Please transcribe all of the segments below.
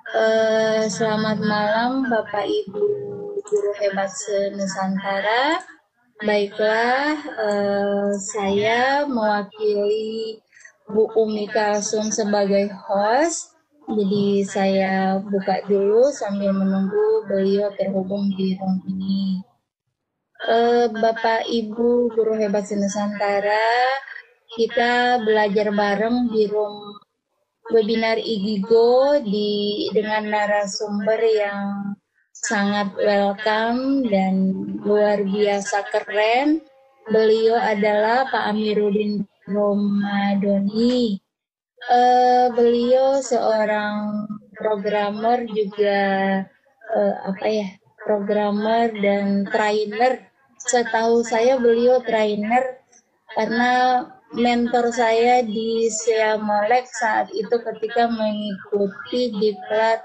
Selamat malam Bapak Ibu Guru Hebat se-Nusantara. Baiklah, saya mewakili Bu Umi Kalsum sebagai host. Jadi saya buka dulu sambil menunggu beliau terhubung di room ini. Bapak Ibu Guru Hebat se-Nusantara, kita belajar bareng di room webinar Igigo dengan narasumber yang sangat welcome dan luar biasa keren. Beliau adalah Pak Amiruddin Romadoni. Beliau seorang programmer juga programmer dan trainer. Setahu saya beliau trainer karena mentor saya di Siamolek saat itu ketika mengikuti diklat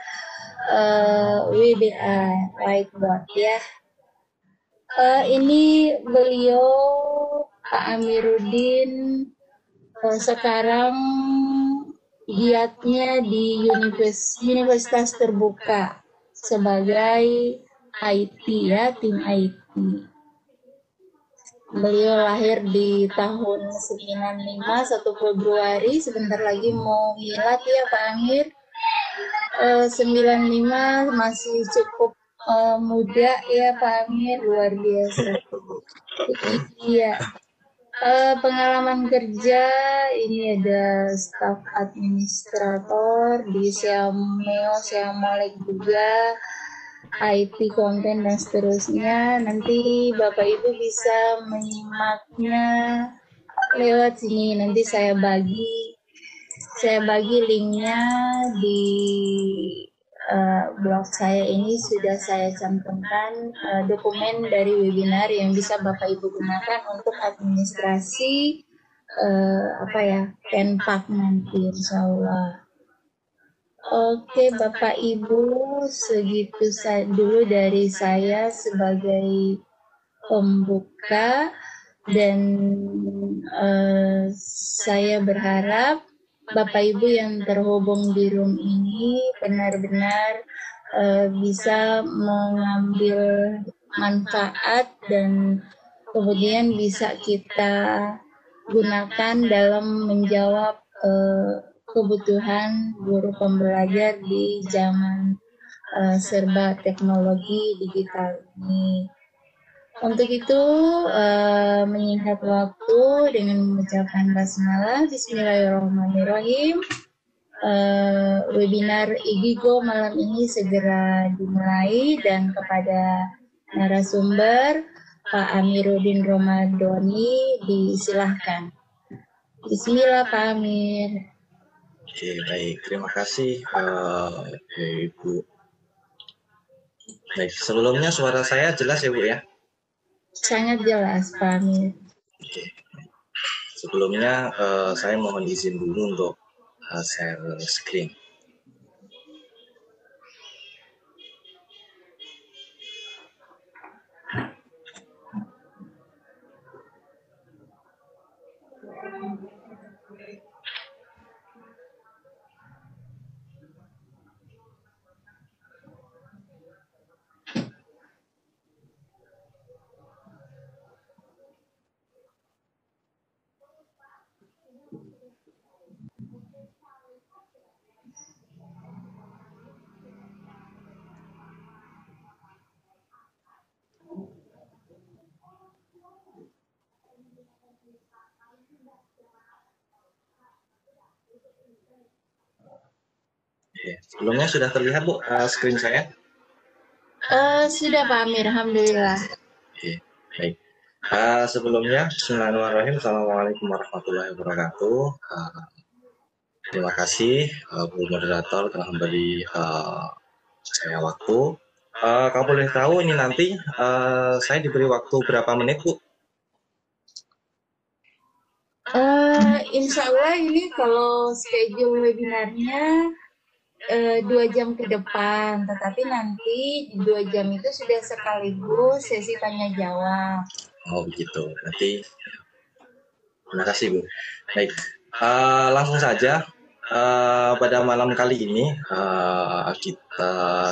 WBA Whiteboard ya. Ini beliau Pak Amiruddin sekarang giatnya di Universitas Terbuka sebagai IT ya, tim IT. Beliau lahir di tahun 95, 1 Februari, sebentar lagi mau milad ya Pak Amir. 95 masih cukup muda ya Pak Amir, luar biasa. Iya. Pengalaman kerja ini ada staf administrator di Siamolek juga, IT konten dan seterusnya. Nanti Bapak Ibu bisa menyimaknya lewat sini. Nanti saya bagi linknya di blog saya ini. Sudah saya cantumkan dokumen dari webinar yang bisa Bapak Ibu gunakan untuk administrasi Penpak nanti insya Allah. Oke Bapak Ibu, segitu dulu dari saya sebagai pembuka, dan saya berharap Bapak Ibu yang terhubung di room ini benar-benar bisa mengambil manfaat dan kemudian bisa kita gunakan dalam menjawab kebutuhan guru pembelajar di zaman serba teknologi digital ini. Untuk itu, menyingkat waktu dengan mengucapkan basmalah, Bismillahirrahmanirrahim. Webinar Igigo malam ini segera dimulai, dan kepada narasumber Pak Amiruddin Romadoni disilahkan. Bismillah Pak Amir. Oke, baik. Terima kasih Ibu. Baik, sebelumnya suara saya jelas ya Bu ya? Sangat jelas Pak Amir. Oke. Sebelumnya saya mohon izin dulu untuk share screen. Oke, sebelumnya sudah terlihat Bu screen saya? Sudah Pak Amir, alhamdulillah. Oke, baik. Sebelumnya, Bismillahirrahmanirrahim. Assalamualaikum warahmatullahi wabarakatuh. Terima kasih Bu Moderator telah memberi saya waktu. Kalau boleh tahu ini nanti saya diberi waktu berapa menit Bu? Insya Allah ini kalau schedule webinarnya 2 jam ke depan, tetapi nanti di 2 jam itu sudah sekaligus sesi tanya jawab. Oh begitu, nanti terima kasih Bu. Baik, langsung saja pada malam kali ini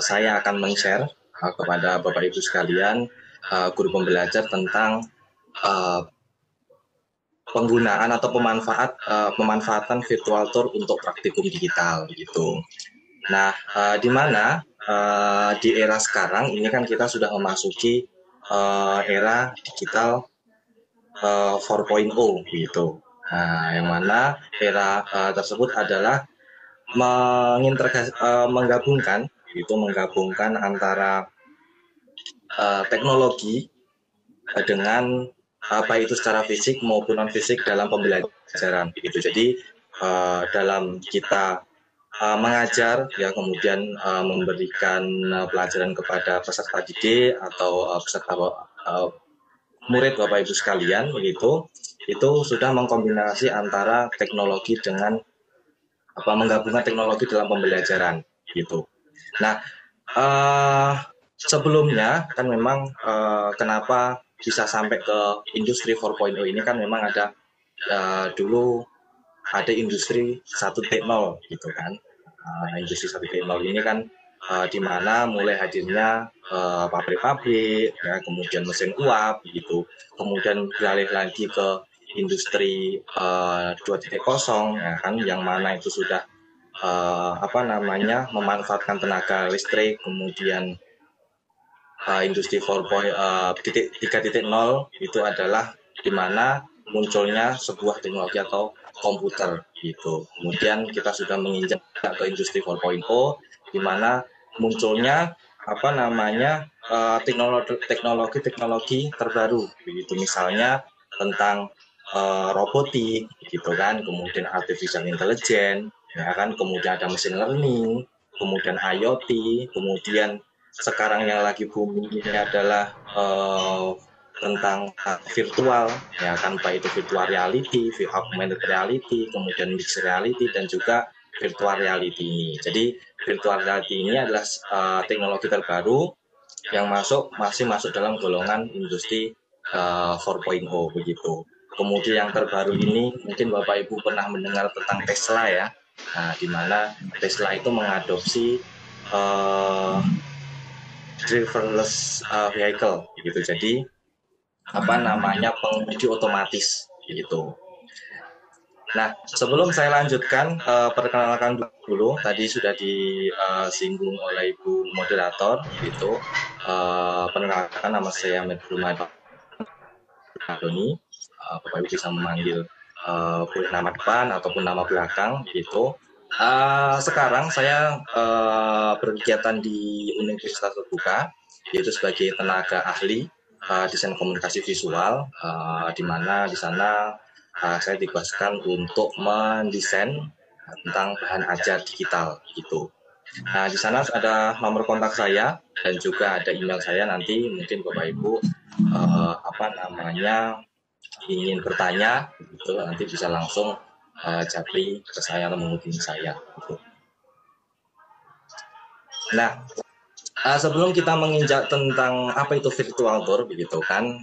saya akan men-share kepada Bapak Ibu sekalian, guru pembelajar tentang uh, penggunaan atau pemanfaatan virtual tour untuk praktikum digital gitu. Nah, di mana di era sekarang ini kan kita sudah memasuki era digital 4.0 gitu. Nah, yang mana era tersebut adalah menggabungkan antara teknologi dengan baik itu secara fisik maupun non fisik dalam pembelajaran gitu. Jadi dalam kita mengajar ya, kemudian memberikan pelajaran kepada peserta didik atau peserta murid Bapak Ibu sekalian begitu, itu sudah mengkombinasi antara teknologi dengan menggabungkan teknologi dalam pembelajaran gitu. Nah, sebelumnya kan memang kenapa bisa sampai ke industri 4.0 ini kan memang ada dulu ada industri 1.0 gitu kan. Industri 1.0 ini kan di mana mulai hadirnya pabrik-pabrik, ya, kemudian mesin uap gitu, kemudian beralih lagi ke industri 2.0, ya kan, yang mana itu sudah memanfaatkan tenaga listrik, kemudian industri 3.0 itu adalah di mana munculnya sebuah teknologi atau komputer gitu. Kemudian kita sudah menginjak ke industri 4.0 di mana munculnya teknologi terbaru begitu, misalnya tentang robotik gitu kan, kemudian artificial intelligence, ya kan, kemudian ada machine learning, kemudian IoT, kemudian sekarang yang lagi booming ini adalah tentang virtual, ya kan, baik itu virtual reality, augmented reality, kemudian mixed reality, dan juga virtual reality ini. Jadi virtual reality ini adalah teknologi terbaru yang masih masuk dalam golongan industri 4.0 begitu. Kemudian yang terbaru ini mungkin Bapak Ibu pernah mendengar tentang Tesla ya. Nah, di mana Tesla itu mengadopsi driverless vehicle gitu. Jadi pengemudi otomatis gitu. Nah, sebelum saya lanjutkan, perkenalkan dulu, tadi sudah disinggung oleh Ibu Moderator gitu. Perkenalkan, nama saya Medrumai Doni. Bapak Ibu bisa memanggil boleh nama depan ataupun nama belakang gitu. Sekarang saya berkegiatan di Universitas Terbuka, yaitu sebagai tenaga ahli desain komunikasi visual, di mana di sana saya ditugaskan untuk mendesain tentang bahan ajar digital gitu. Nah, di sana ada nomor kontak saya dan juga ada email saya. Nanti mungkin Bapak Ibu ingin bertanya gitu, nanti bisa langsung japri ke saya atau menghubungi saya gitu. Nah, sebelum kita menginjak tentang apa itu virtual tour begitu kan,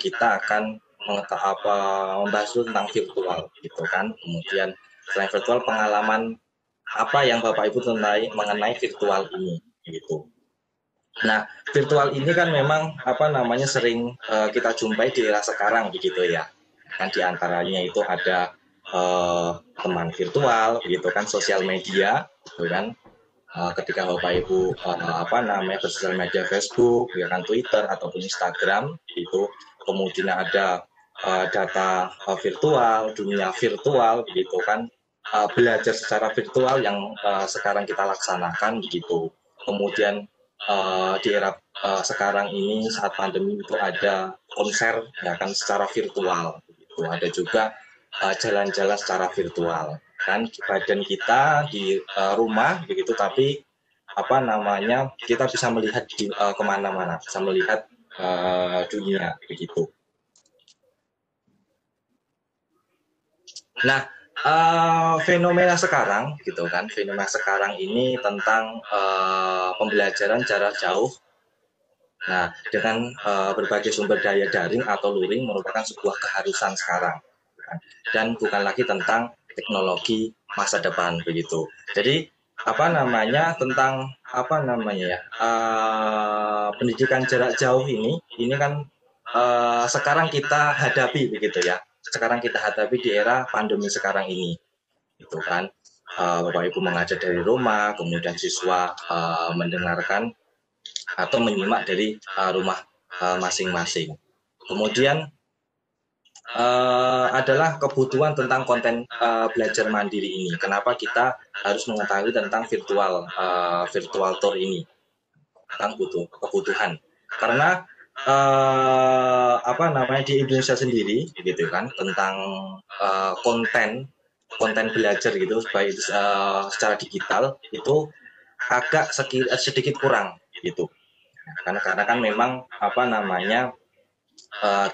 kita akan membahas dulu tentang virtual gitu kan. Kemudian selain virtual, pengalaman apa yang Bapak Ibu mengenai virtual ini gitu. Nah, virtual ini kan memang sering kita jumpai di era sekarang begitu ya. Kan di antaranya itu ada teman virtual gitu kan, sosial media gitu kan. Ketika Bapak Ibu bersosial media Facebook, ya kan, Twitter ataupun Instagram gitu, kemudian ada data virtual, dunia virtual gitu kan, belajar secara virtual yang sekarang kita laksanakan begitu. Kemudian di era sekarang ini saat pandemi itu ada konser, ya kan, secara virtual gitu. Ada juga jalan-jalan secara virtual kan, badan kita di rumah begitu, tapi kita bisa melihat kemana-mana, bisa melihat dunia begitu. Nah, fenomena sekarang gitu kan, fenomena sekarang ini tentang pembelajaran jarak jauh. Nah, dengan berbagai sumber daya daring atau luring merupakan sebuah keharusan sekarang, dan bukan lagi tentang teknologi masa depan begitu. Jadi apa namanya tentang apa namanya ya pendidikan jarak jauh ini kan sekarang kita hadapi begitu ya. Sekarang kita hadapi di era pandemi sekarang ini, gitu kan. Bapak Ibu mengajar dari rumah, kemudian siswa mendengarkan atau menyimak dari rumah masing-masing. Kemudian adalah kebutuhan tentang konten belajar mandiri ini. Kenapa kita harus mengetahui tentang virtual tour ini? Tentang kebutuhan. Karena apa namanya di Indonesia sendiri, gitu kan, tentang konten belajar gitu, baik itu secara digital itu agak sedikit kurang gitu. Karena kan memang apa namanya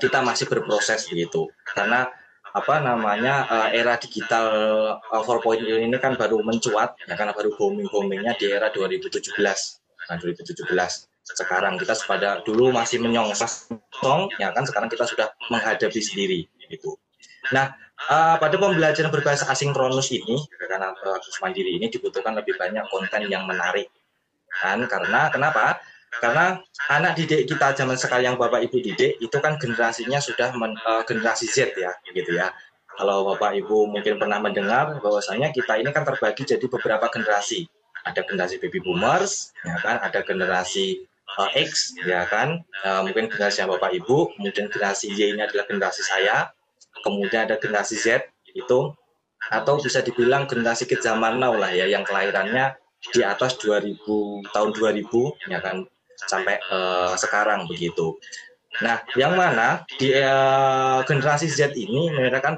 kita masih berproses begitu karena apa namanya era digital 4.0 ini kan baru mencuat ya karena baru boomingnya di era 2017. Nah, 2017 sekarang kita pada dulu masih menyongsong ya kan sekarang kita sudah menghadapi sendiri gitu. Nah, pada pembelajaran berbahasa asinkronus ini karena khusus mandiri ini dibutuhkan lebih banyak konten yang menarik kan karena kenapa? Karena anak didik kita zaman sekarang yang Bapak Ibu didik itu kan generasinya sudah generasi Z ya, gitu ya. Kalau Bapak Ibu mungkin pernah mendengar bahwasanya kita ini kan terbagi jadi beberapa generasi. Ada generasi baby boomers, ya kan, ada generasi X, ya kan, mungkin generasi yang Bapak Ibu, mungkin generasi Y ini adalah generasi saya, kemudian ada generasi Z itu atau bisa dibilang generasi ke zaman now lah ya yang kelahirannya di atas 2000 tahun 2000 ya kan sampai sekarang begitu. Nah, yang mana di generasi Z ini mereka kan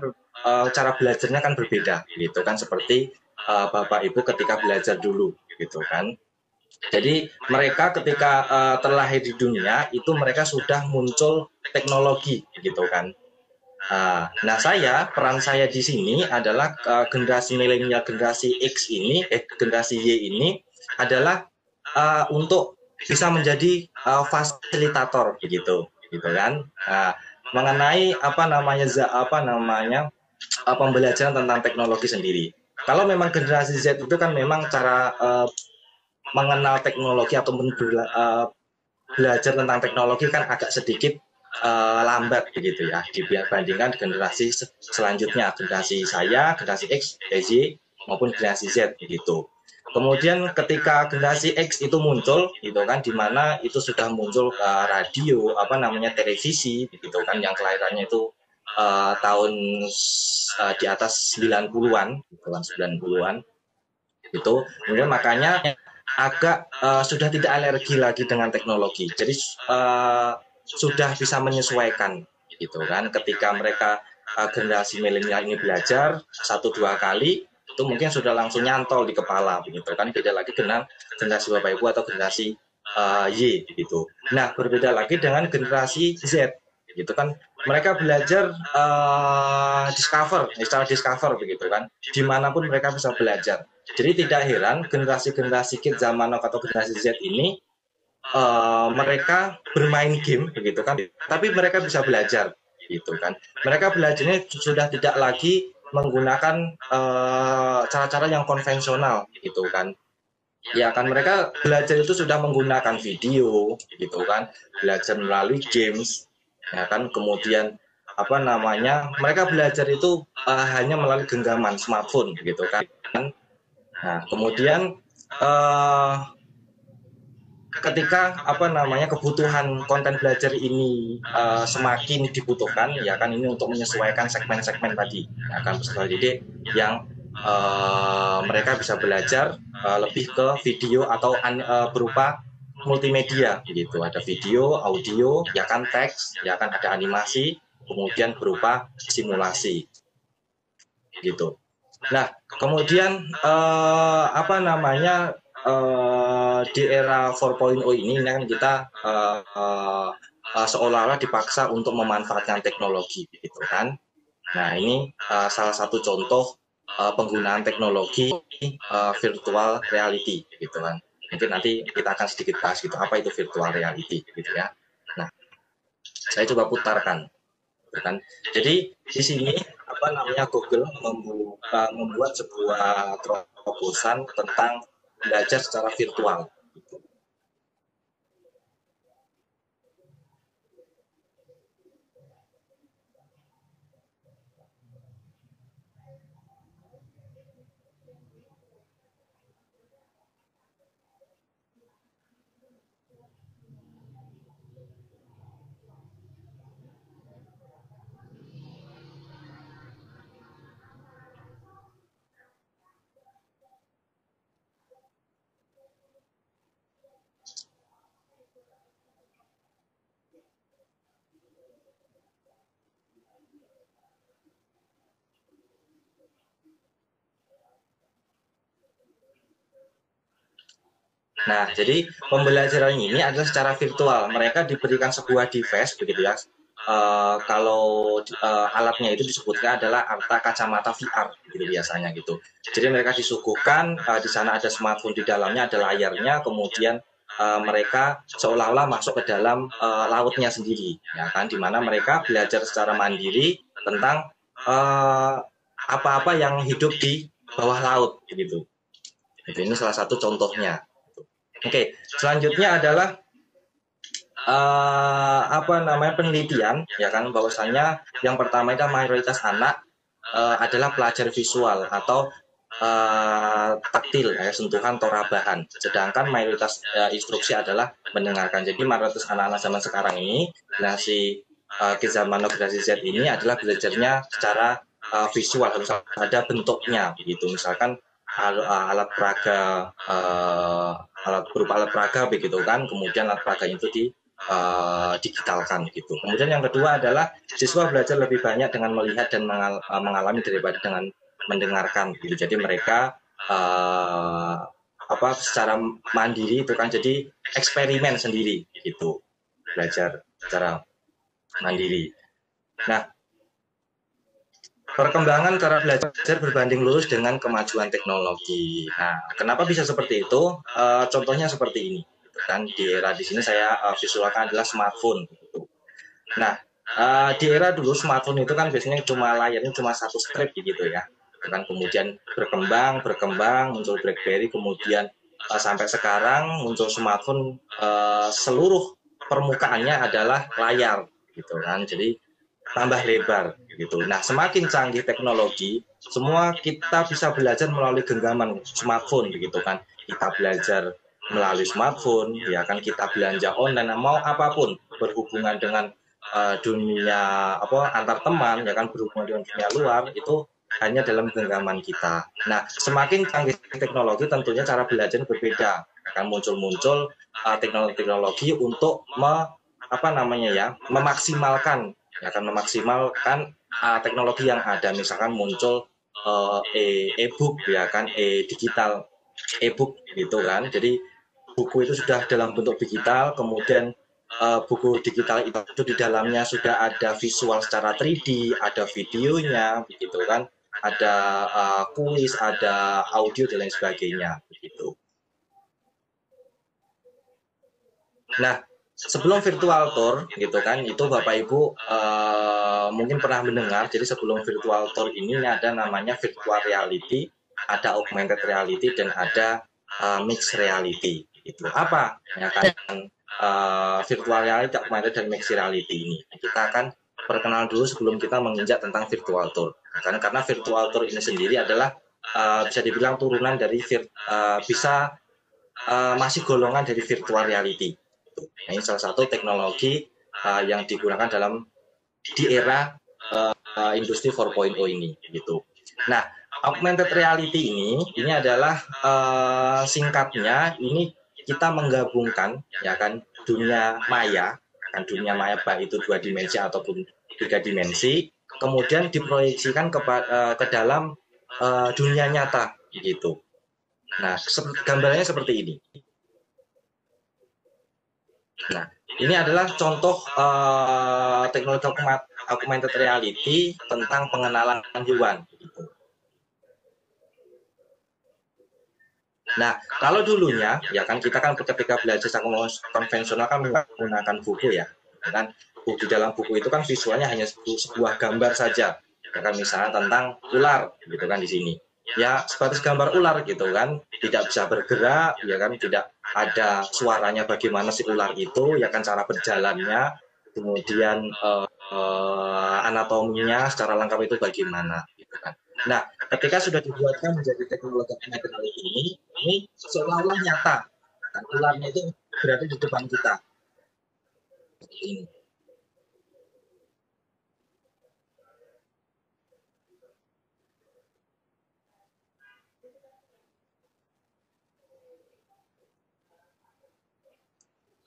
cara belajarnya kan berbeda gitu kan seperti Bapak Ibu ketika belajar dulu gitu kan. Jadi mereka ketika terlahir di dunia itu mereka sudah muncul teknologi gitu kan. Nah, peran saya di sini adalah generasi milenial, generasi X ini, generasi Y ini adalah untuk bisa menjadi fasilitator begitu, gitu kan. Mengenai apa namanya pembelajaran tentang teknologi sendiri. Kalau memang generasi Z itu kan memang cara mengenal teknologi atau belajar tentang teknologi kan agak sedikit lambat begitu ya dibandingkan generasi selanjutnya generasi saya, generasi X, Y maupun generasi Z begitu. Kemudian ketika generasi X itu muncul gitu kan di mana itu sudah muncul radio apa namanya televisi gitu kan yang kelahirannya itu tahun di atas 90-an gitu kan 90-an itu kemudian makanya agak sudah tidak alergi lagi dengan teknologi. Jadi sudah bisa menyesuaikan gitu kan ketika mereka generasi milenial ini belajar 1-2 kali itu mungkin sudah langsung nyantol di kepala begitu kan beda lagi dengan generasi Bapak Ibu atau generasi Y gitu. Nah, berbeda lagi dengan generasi Z gitu kan mereka belajar discover begitu kan dimanapun mereka bisa belajar. Jadi tidak heran generasi-generasi kid zaman now atau generasi Z ini mereka bermain game begitu kan tapi mereka bisa belajar gitu kan mereka belajarnya sudah tidak lagi menggunakan cara-cara yang konvensional gitu kan ya kan mereka belajar itu sudah menggunakan video gitu kan belajar melalui games ya kan kemudian apa namanya mereka belajar itu hanya melalui genggaman smartphone gitu kan nah kemudian ketika apa namanya kebutuhan konten belajar ini semakin dibutuhkan ya kan ini untuk menyesuaikan segmen-segmen tadi ya kan peserta didik yang mereka bisa belajar lebih ke video atau berupa multimedia gitu ada video, audio, ya kan teks, ya kan ada animasi, kemudian berupa simulasi gitu. Nah, kemudian apa namanya di era 4.0 ini kan kita seolah-olah dipaksa untuk memanfaatkan teknologi gitu kan. Nah, ini salah satu contoh penggunaan teknologi virtual reality gitu kan. Mungkin nanti kita akan sedikit bahas gitu apa itu virtual reality gitu ya. Nah, saya coba putarkan. gitu kan. Jadi di sini apa namanya Google membuat sebuah terobosan tentang belajar secara virtual. Nah, jadi pembelajaran ini adalah secara virtual. Mereka diberikan sebuah device, begitu ya. Kalau alatnya itu disebutkan adalah arta kacamata VR, gitu biasanya gitu. Jadi mereka disuguhkan di sana ada smartphone di dalamnya, ada layarnya, kemudian mereka seolah-olah masuk ke dalam lautnya sendiri, ya kan? Di mana mereka belajar secara mandiri tentang apa-apa yang hidup di bawah laut, gitu. Ini salah satu contohnya. Oke, selanjutnya adalah apa namanya penelitian, ya kan, bahwasannya yang pertama itu mayoritas anak adalah pelajar visual atau taktil, ya, sentuhan atau rabahan. Sedangkan mayoritas instruksi adalah mendengarkan. Jadi mayoritas anak-anak zaman sekarang ini, generasi zaman generasi Z ini adalah belajarnya secara visual, harus ada bentuknya, begitu. Misalkan alat peraga berupa alat peraga begitu kan, kemudian alat peraga itu digitalkan gitu. Kemudian yang kedua adalah siswa belajar lebih banyak dengan melihat dan mengalami daripada dengan mendengarkan gitu. Jadi mereka secara mandiri itu kan, jadi eksperimen sendiri gitu, belajar secara mandiri. Nah, perkembangan cara belajar berbanding lurus dengan kemajuan teknologi. Nah, kenapa bisa seperti itu? Contohnya seperti ini. Kan di era di sini saya visualkan adalah smartphone. Nah, di era dulu smartphone itu kan biasanya cuma layarnya cuma satu strip gitu ya. Kan kemudian berkembang, muncul BlackBerry, kemudian sampai sekarang muncul smartphone, seluruh permukaannya adalah layar gitu kan. Jadi tambah lebar gitu. Nah, semakin canggih teknologi, semua kita bisa belajar melalui genggaman smartphone begitu kan. Kita belajar melalui smartphone, ya kan, kita belanja online, mau apapun berhubungan dengan dunia antar teman, ya kan, berhubungan dengan dunia luar itu hanya dalam genggaman kita. Nah, semakin canggih teknologi tentunya cara belajar berbeda. Akan muncul-muncul teknologi-teknologi untuk memaksimalkan, ya kan, memaksimalkan teknologi yang ada. Misalkan muncul e-book, ya kan, digital e-book gitu kan. Jadi buku itu sudah dalam bentuk digital, kemudian buku digital itu di dalamnya sudah ada visual secara 3D, ada videonya begitu kan, ada kuis, ada audio dan lain sebagainya begitu. Nah, sebelum virtual tour gitu kan, itu Bapak Ibu mungkin pernah mendengar. Jadi sebelum virtual tour ini ada namanya virtual reality, ada augmented reality, dan ada mixed reality. Itu apa ya kan, virtual reality, augmented, dan mixed reality ini? Kita akan perkenalan dulu sebelum kita menginjak tentang virtual tour. Karena virtual tour ini sendiri adalah bisa dibilang turunan dari masih golongan dari virtual reality. Nah, ini salah satu teknologi yang digunakan di era industri 4.0 ini gitu. Nah, augmented reality ini adalah singkatnya, ini kita menggabungkan, ya kan, dunia maya baik itu 2 dimensi ataupun 3 dimensi, kemudian diproyeksikan ke dalam dunia nyata gitu. Nah, gambarnya seperti ini. Nah, ini adalah contoh teknologi augmented reality tentang pengenalan hewan. Nah, kalau dulunya, ya kan, kita kan ketika belajar konvensional kan menggunakan buku, ya kan. Di dalam buku itu kan visualnya hanya sebuah gambar saja, ya kan, misalnya tentang ular gitu kan di sini. Ya sebatas gambar ular gitu kan, tidak bisa bergerak, ya kan, tidak ada suaranya bagaimana si ular itu, ya kan, cara berjalannya, kemudian anatominya secara lengkap itu bagaimana gitu kan. Nah, ketika sudah dibuatkan menjadi teknologi augmented reality ini seolah-olah nyata. Dan ularnya itu berada di depan kita. Ini.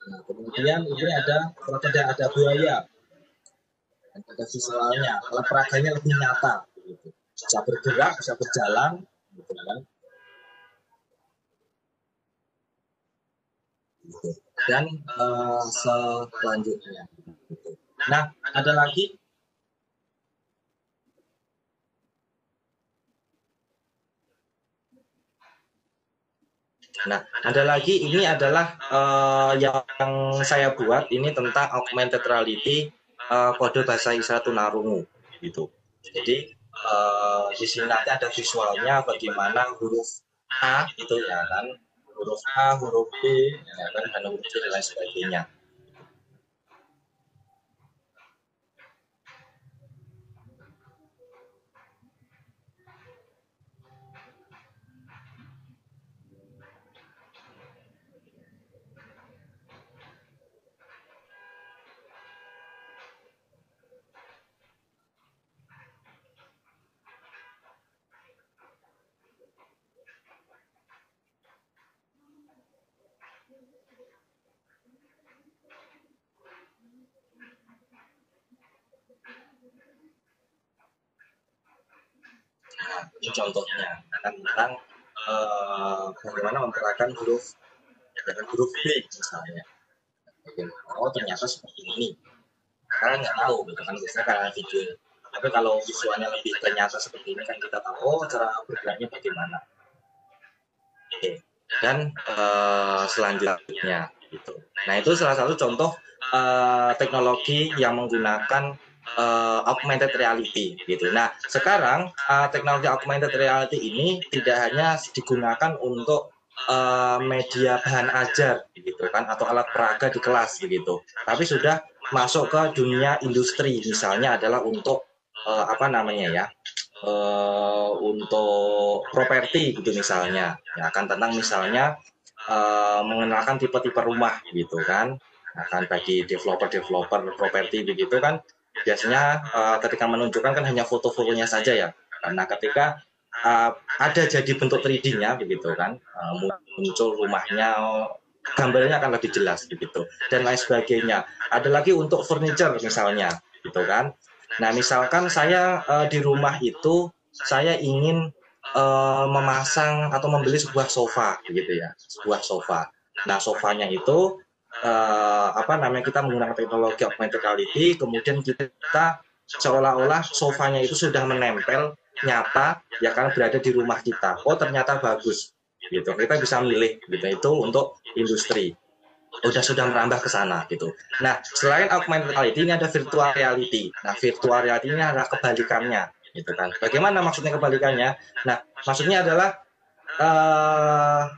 Nah, kemudian ini ada kalau tidak ada buaya, ada visualnya, kalau peraganya lebih nyata, gitu. Bisa bergerak, bisa berjalan, gitu kan. Gitu. Dan selanjutnya, gitu. Nah, ada lagi. Nah, ada lagi, ini adalah yang saya buat ini tentang augmented reality kode bahasa isyarat tunarungu gitu. Jadi di sini nanti ada visualnya bagaimana huruf A itu ya kan, huruf A, huruf B, ya kan, dan huruf C dan lain sebagainya. Nah, ini contohnya tentang bagaimana memperagakan huruf dengan huruf B misalnya. Oh ternyata seperti ini. Kalian nggak tahu gitu kan, biasanya karena video. Tapi kalau visualnya lebih ternyata seperti ini kan kita tahu oh cara bergeraknya bagaimana. Oke. Dan selanjutnya gitu. Nah itu salah satu contoh teknologi yang menggunakan augmented reality gitu. Nah sekarang teknologi augmented reality ini tidak hanya digunakan untuk media bahan ajar gitu kan atau alat peraga di kelas begitu, tapi sudah masuk ke dunia industri, misalnya adalah untuk apa namanya ya, untuk properti gitu misalnya, ya kan, tentang misalnya mengenalkan tipe-tipe rumah gitu kan, akan bagi developer properti begitu kan, biasanya ketika menunjukkan kan hanya foto-fotonya saja ya, karena ketika ada jadi bentuk 3D-nya begitu kan, muncul rumahnya, gambarnya akan lebih jelas begitu dan lain sebagainya. Ada lagi untuk furniture misalnya gitu kan. Nah misalkan saya di rumah itu saya ingin memasang atau membeli sebuah sofa begitu ya, sebuah sofa. Nah sofanya itu apa namanya, kita menggunakan teknologi augmented reality, kemudian kita seolah-olah sofanya itu sudah menempel nyata ya kan, berada di rumah kita. Oh ternyata bagus gitu, kita bisa milih gitu, itu untuk industri sudah merambah ke sana gitu. Nah selain augmented reality ini ada virtual reality. Nah virtual reality ini adalah kebalikannya gitu kan. Bagaimana maksudnya kebalikannya? Nah maksudnya adalah uh,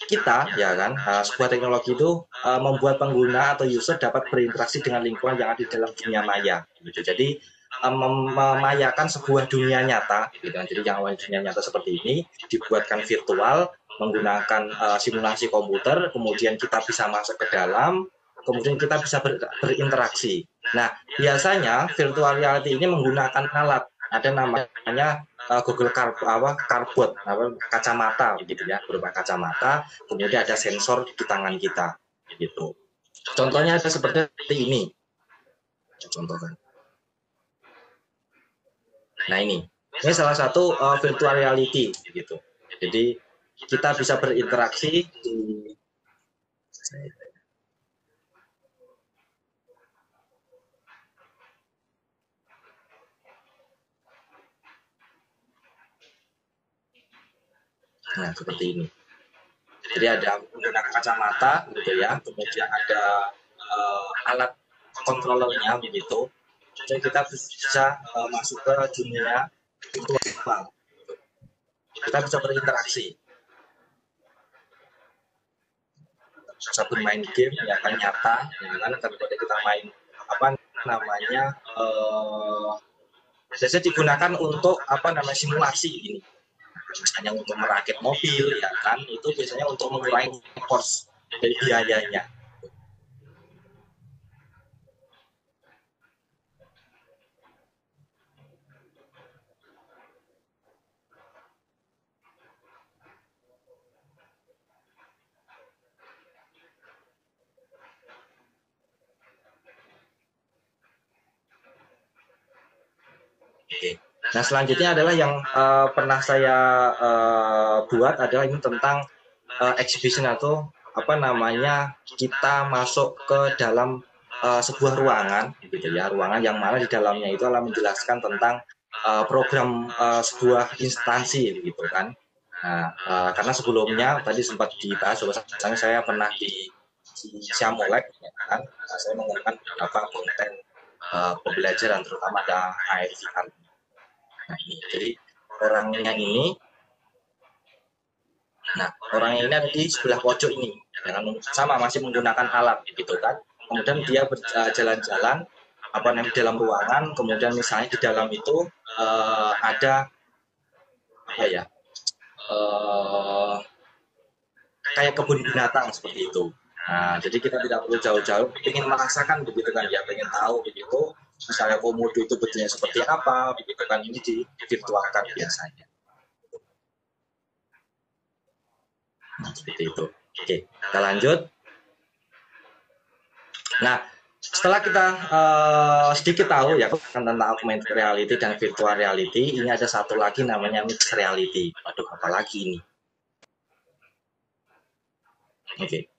kita ya kan, sebuah teknologi itu membuat pengguna atau user dapat berinteraksi dengan lingkungan yang ada di dalam dunia maya gitu. Jadi memayakan sebuah dunia nyata gitu kan. Jadi yang awalnya dunia nyata seperti ini dibuatkan virtual menggunakan simulasi komputer, kemudian kita bisa masuk ke dalam, kemudian kita bisa berinteraksi. Nah biasanya virtual reality ini menggunakan alat, ada namanya Google Cardboard, kacamata gitu ya, berupa kacamata, kemudian ada sensor di tangan kita gitu. Contohnya ada seperti ini. Contohkan. Nah ini salah satu virtual reality gitu. Jadi kita bisa berinteraksi di nah seperti ini. Jadi ada menggunakan kacamata gitu ya, kemudian ada alat controllernya begitu. Jadi kita bisa masuk ke dunia virtual. Kita bisa berinteraksi, bisa bermain game ya kan nyata, ya kan ketika kita main apa namanya biasanya digunakan untuk apa namanya simulasi ini, misalnya untuk merakit mobil ya kan, itu biasanya untuk mengurangi cost dari biayanya. Oke. Nah selanjutnya adalah yang pernah saya buat adalah ini tentang exhibition atau apa namanya kita masuk ke dalam sebuah ruangan gitu ya, ruangan yang mana di dalamnya itu adalah menjelaskan tentang program sebuah instansi gitu kan. Nah, karena sebelumnya tadi sempat dibahas bahwasanya saya pernah di Siamolek ya kan, saya menggunakan beberapa konten pembelajaran terutama ada AR. Nah, ini jadi orangnya ini, nah orang ini ada di sebelah pojok ini, dengan sama masih menggunakan alat gitu kan. Kemudian dia berjalan-jalan apa namanya di dalam ruangan, kemudian misalnya di dalam itu ada apa ya kayak kebun binatang seperti itu. Nah, jadi kita tidak perlu jauh-jauh, ingin merasakan begitu kan ya, pengen tahu begitu, misalnya komodo itu bentuknya seperti apa, begitu kan, ini divirtualkan biasanya. Nah, seperti itu. Oke, kita lanjut. Nah, setelah kita sedikit tahu ya tentang augmented reality dan virtual reality, ini ada satu lagi namanya mixed reality. Waduh, apa lagi ini? Oke.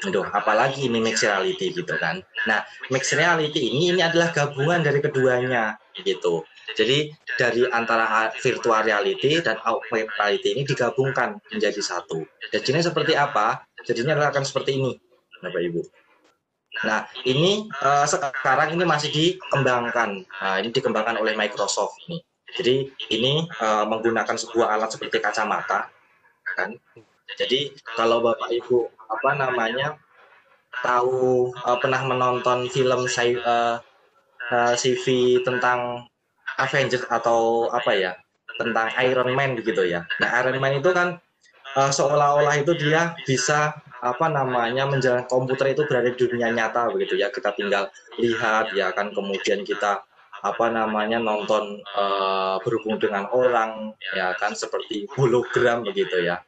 Aduh, apalagi ini mixed reality gitu kan. Nah, mixed reality ini adalah gabungan dari keduanya gitu. Jadi dari antara virtual reality dan augmented reality ini digabungkan menjadi satu. Jadinya seperti apa? Jadinya akan seperti ini, Bapak Ibu. Nah, ini sekarang ini masih dikembangkan. Nah, ini dikembangkan oleh Microsoft nih. Jadi ini menggunakan sebuah alat seperti kacamata, kan? Jadi kalau Bapak Ibu apa namanya tahu pernah menonton film CV tentang Avengers atau apa ya tentang Iron Man gitu ya. Nah Iron Man itu kan seolah-olah itu dia bisa apa namanya menjalankan komputer itu berada di dunia nyata begitu ya, kita tinggal lihat ya kan, kemudian kita apa namanya nonton berhubung dengan orang ya kan seperti hologram begitu ya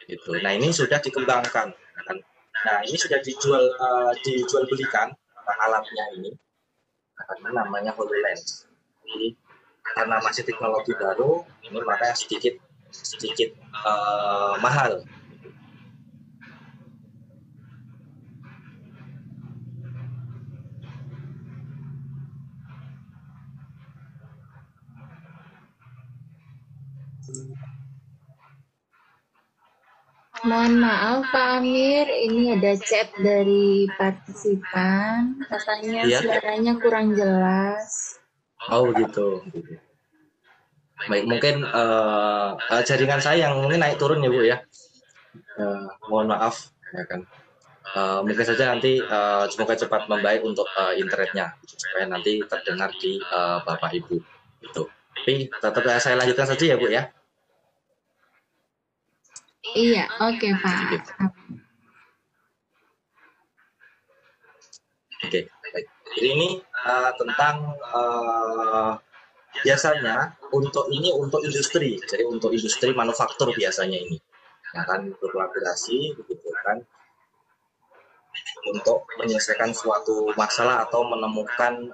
gitu. Nah ini sudah dikembangkan kan. Nah ini sudah dijual belikan alatnya ini karena namanya HoloLens. Jadi karena masih teknologi baru ini makanya sedikit sedikit mahal. Mohon maaf Pak Amir, ini ada chat dari partisipan, katanya Iya. suaranya kurang jelas. Oh begitu. Baik, mungkin jaringan saya yang mungkin naik turun ya Bu ya. Mohon maaf ya kan. Mungkin saja nanti semoga cepat membaik untuk internetnya supaya nanti terdengar di Bapak Ibu itu. Tapi tetap saya lanjutkan saja ya Bu ya. Iya, oke Pak. Oke, baik. Jadi ini tentang biasanya untuk industri, jadi untuk industri manufaktur biasanya ini, ya kan berkolaborasi begitu kan untuk menyelesaikan suatu masalah atau menemukan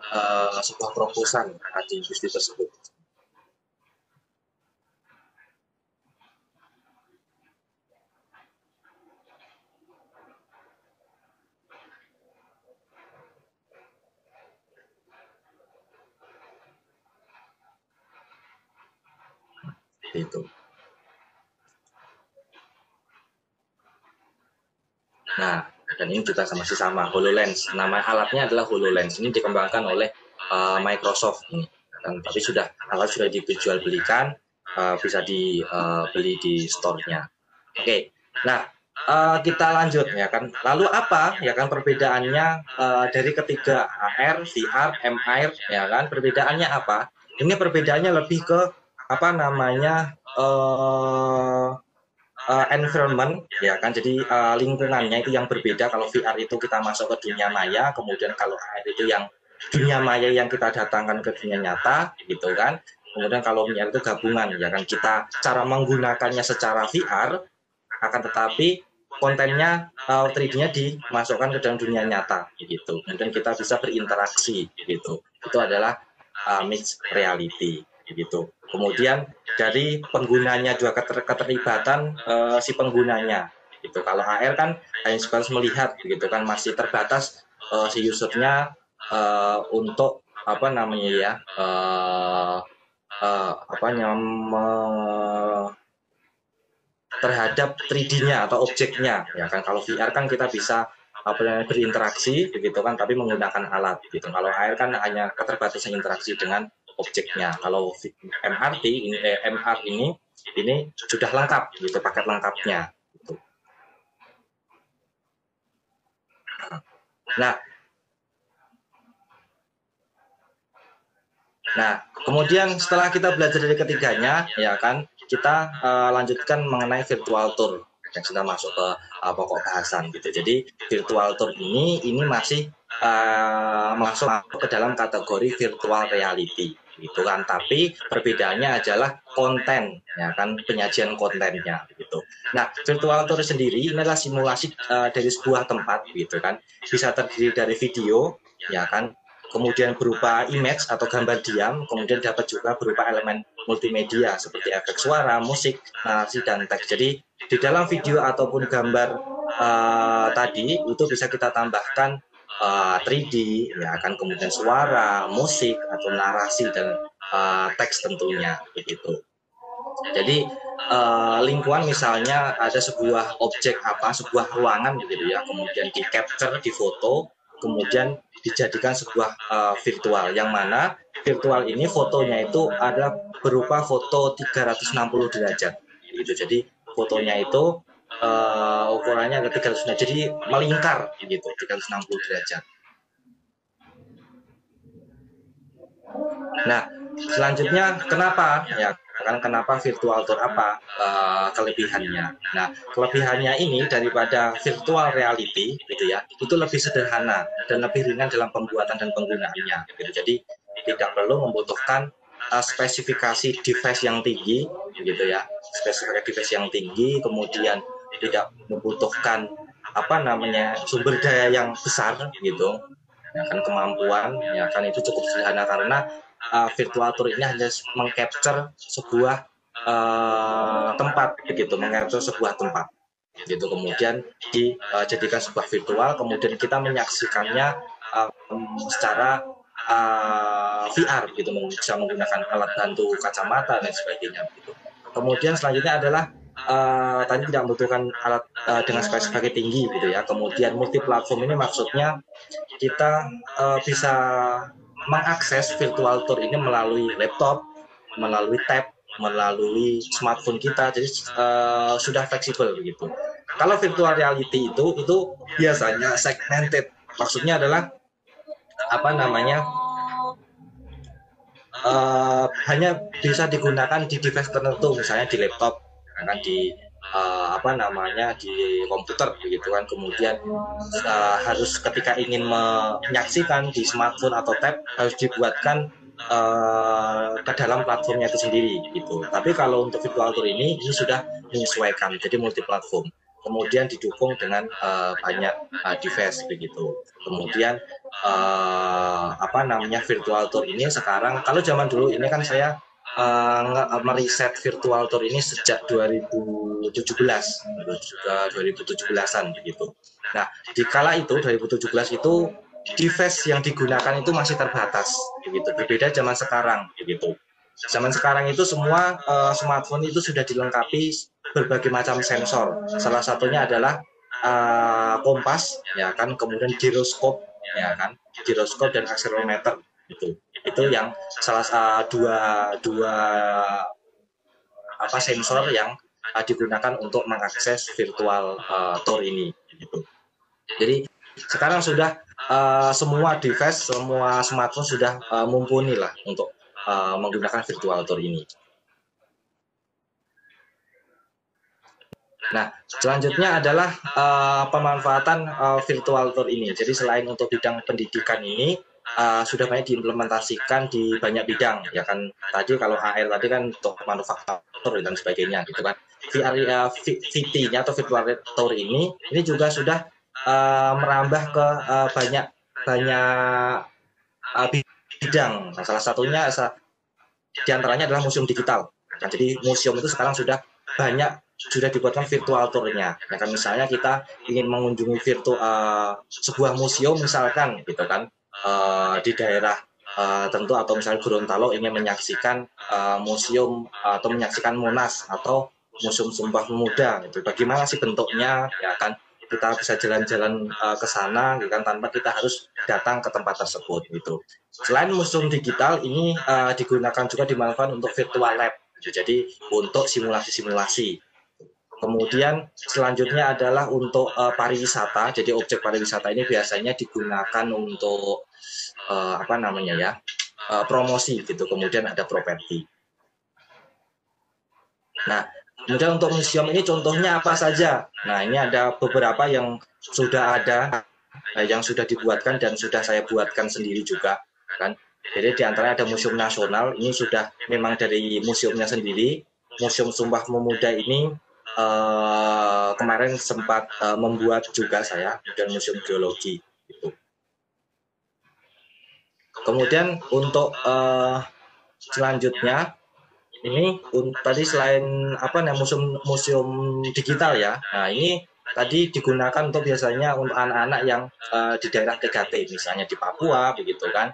sebuah terobosan di industri tersebut. Itu. Nah, Dan ini juga masih sama, HoloLens. Nama alatnya adalah HoloLens. Ini dikembangkan oleh Microsoft ini. Tapi alat sudah dijual belikan, bisa dibeli di store-nya. Oke. Nah, kita lanjut ya kan. Lalu apa ya kan perbedaannya dari ketiga AR, VR, MR ya kan? Perbedaannya apa? Ini perbedaannya lebih ke apa namanya environment ya kan. Jadi lingkungannya itu yang berbeda. Kalau VR itu kita masuk ke dunia maya, kemudian kalau AR itu yang dunia maya yang kita datangkan ke dunia nyata gitu kan. Kemudian kalau VR itu gabungan ya kan, kita cara menggunakannya secara VR, akan tetapi kontennya 3D-nya dimasukkan ke dalam dunia nyata gitu. Kemudian kita bisa berinteraksi gitu. Itu adalah mixed reality gitu. Kemudian dari penggunanya juga keterlibatan si penggunanya gitu. Kalau AR kan hanya sebatas melihat gitu kan, masih terbatas si usernya untuk apa namanya ya terhadap 3D-nya atau objeknya ya kan. Kalau VR kan kita bisa berinteraksi begitu kan, tapi menggunakan alat gitu. Kalau AR kan hanya keterbatasan interaksi dengan objeknya. Kalau MR ini sudah lengkap gitu, paket lengkapnya gitu. Nah, kemudian setelah kita belajar dari ketiganya, ya kan, kita lanjutkan mengenai virtual tour yang sudah masuk ke pokok bahasan gitu. Jadi virtual tour ini masih masuk ke dalam kategori virtual reality gitu kan. Tapi perbedaannya adalah konten, ya kan, penyajian kontennya gitu. Nah, virtual tour sendiri ini adalah simulasi dari sebuah tempat gitu kan. Bisa terdiri dari video, ya kan, kemudian berupa image atau gambar diam, kemudian dapat juga berupa elemen multimedia seperti efek suara, musik, narasi, dan teks. Jadi di dalam video ataupun gambar tadi itu bisa kita tambahkan 3D, ya kan, kemudian suara, musik, atau narasi, dan teks tentunya begitu. Jadi lingkungan misalnya ada sebuah objek sebuah ruangan gitu ya, kemudian di capture, di foto, kemudian dijadikan sebuah virtual, yang mana virtual ini fotonya itu ada berupa foto 360 derajat gitu. Jadi fotonya itu ukurannya ada 360 derajat, jadi melingkar gitu 360 derajat. Nah, selanjutnya kenapa ya kan, kenapa virtual tour, apa kelebihannya? Nah, kelebihannya ini daripada virtual reality gitu ya, itu lebih sederhana dan lebih ringan dalam pembuatan dan penggunaannya gitu. Jadi tidak perlu membutuhkan spesifikasi device yang tinggi gitu ya, spesifikasi device yang tinggi, kemudian tidak membutuhkan sumber daya yang besar gitu ya kan, kemampuan ya kan, itu cukup sederhana karena virtual tour ini hanya mengcapture sebuah tempat begitu, mengcapture sebuah tempat gitu, kemudian dijadikan sebuah virtual, kemudian kita menyaksikannya secara VR gitu, bisa menggunakan alat bantu kacamata dan sebagainya gitu. Kemudian selanjutnya adalah tadi tidak membutuhkan alat dengan spesifikasi tinggi gitu ya. Kemudian multi platform ini maksudnya kita bisa mengakses virtual tour ini melalui laptop, melalui tab, melalui smartphone kita, jadi sudah fleksibel begitu. Kalau virtual reality itu biasanya segmented, maksudnya adalah hanya bisa digunakan di device tertentu, misalnya di laptop, kan, di di komputer begitu kan. Kemudian harus ketika ingin menyaksikan di smartphone atau tab harus dibuatkan ke dalam platformnya itu sendiri gitu. Tapi kalau untuk virtual tour ini sudah menyesuaikan, jadi multi platform, kemudian didukung dengan banyak device begitu. Kemudian virtual tour ini sekarang, kalau zaman dulu ini kan saya meriset virtual tour ini sejak 2017-an begitu. Nah, di kala itu 2017 itu device yang digunakan itu masih terbatas begitu. Berbeda zaman sekarang begitu. Zaman sekarang itu semua smartphone itu sudah dilengkapi berbagai macam sensor. Salah satunya adalah kompas, ya kan, kemudian giroskop, ya kan, giroskop dan akselerometer itu yang dua sensor yang digunakan untuk mengakses virtual tour ini. Gitu. Jadi sekarang sudah semua device, semua smartphone sudah mumpuni lah untuk menggunakan virtual tour ini. Nah, selanjutnya adalah pemanfaatan virtual tour ini. Jadi selain untuk bidang pendidikan ini, sudah banyak diimplementasikan di banyak bidang, ya kan. Tadi kalau AR tadi kan untuk manufaktur dan sebagainya, gitu kan. VT-nya atau virtual tour ini juga sudah merambah ke banyak bidang. Nah, salah satunya diantaranya adalah museum digital. Nah, jadi museum itu sekarang sudah dibuatkan virtual tour-nya. Nah, kan misalnya kita ingin mengunjungi sebuah museum misalkan, gitu kan, di daerah tentu, atau misalnya Gorontalo ingin menyaksikan museum atau menyaksikan Monas atau Museum Sumpah Pemuda, gitu. Bagaimana sih bentuknya, ya kan? Kita bisa jalan-jalan ke sana, gitu kan, tanpa kita harus datang ke tempat tersebut, gitu. Selain museum digital ini digunakan juga dimanfaatkan untuk virtual lab, gitu. Jadi untuk simulasi-simulasi. Kemudian selanjutnya adalah untuk pariwisata. Jadi objek pariwisata ini biasanya digunakan untuk promosi, gitu. Kemudian ada properti. Nah, kemudian untuk museum ini contohnya apa saja? Nah, ini ada beberapa yang sudah ada, yang sudah dibuatkan dan sudah saya buatkan sendiri juga, kan. Jadi diantaranya ada Museum Nasional, ini sudah memang dari museumnya sendiri. Museum Sumpah Pemuda ini kemarin sempat membuat juga saya, dan Museum Geologi. Gitu. Kemudian untuk selanjutnya, ini tadi selain museum digital ya. Nah, ini tadi digunakan untuk biasanya untuk anak-anak yang di daerah 3T, misalnya di Papua, begitu kan.